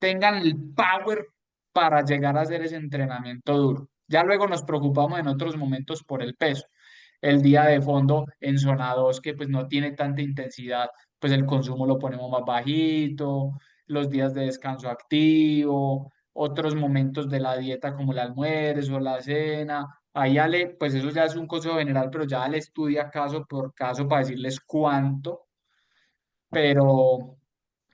tengan el power para llegar a hacer ese entrenamiento duro. Ya luego nos preocupamos en otros momentos por el peso. El día de fondo en zona 2 que pues no tiene tanta intensidad, pues el consumo lo ponemos más bajito, los días de descanso activo, otros momentos de la dieta como el almuerzo, la cena. Ahí Ale, pues eso ya es un consejo general, pero ya Ale estudia caso por caso para decirles cuánto, pero,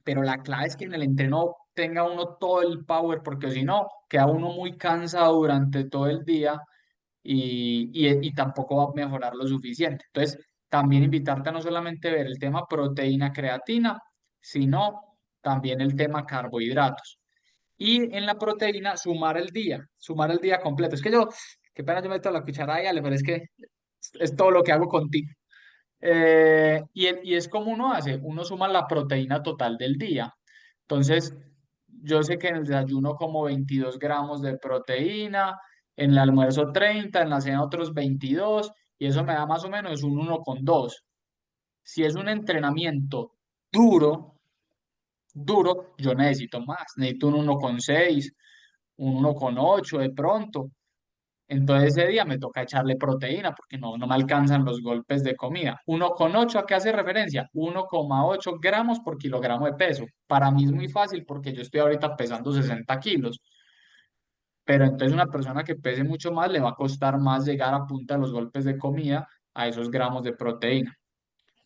pero la clave es que en el entreno tenga uno todo el power, porque si no, queda uno muy cansado durante todo el día y tampoco va a mejorar lo suficiente. Entonces, también invitarte a no solamente ver el tema proteína, creatina, sino también el tema carbohidratos. Y en la proteína, sumar el día completo. Es que yo, qué pena yo meto la cuchara ahí, Ale, pero es que es todo lo que hago contigo. Y es como uno hace, uno suma la proteína total del día. Entonces, yo sé que en el desayuno como 22 gramos de proteína, en el almuerzo 30, en la cena otros 22, y eso me da más o menos un 1,2. Si es un entrenamiento duro, duro, yo necesito más, necesito un 1,6, un 1,8 de pronto. Entonces ese día me toca echarle proteína porque no me alcanzan los golpes de comida. 1,8, ¿a qué hace referencia? 1,8 gramos por kilogramo de peso. Para mí es muy fácil porque yo estoy ahorita pesando 60 kilos. Pero entonces una persona que pese mucho más le va a costar más llegar a punta de los golpes de comida a esos gramos de proteína.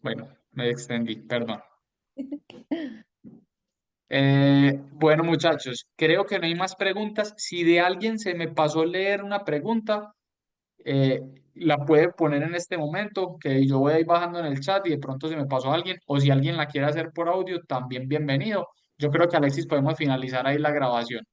Bueno, me extendí, perdón. Bueno, muchachos, creo que no hay más preguntas. Si de alguien se me pasó leer una pregunta, eh, la puede poner en este momento, que yo voy a ir bajando en el chat y de pronto se me pasó alguien, o si alguien la quiere hacer por audio, también bienvenido. Yo creo que Alexis podemos finalizar ahí la grabación.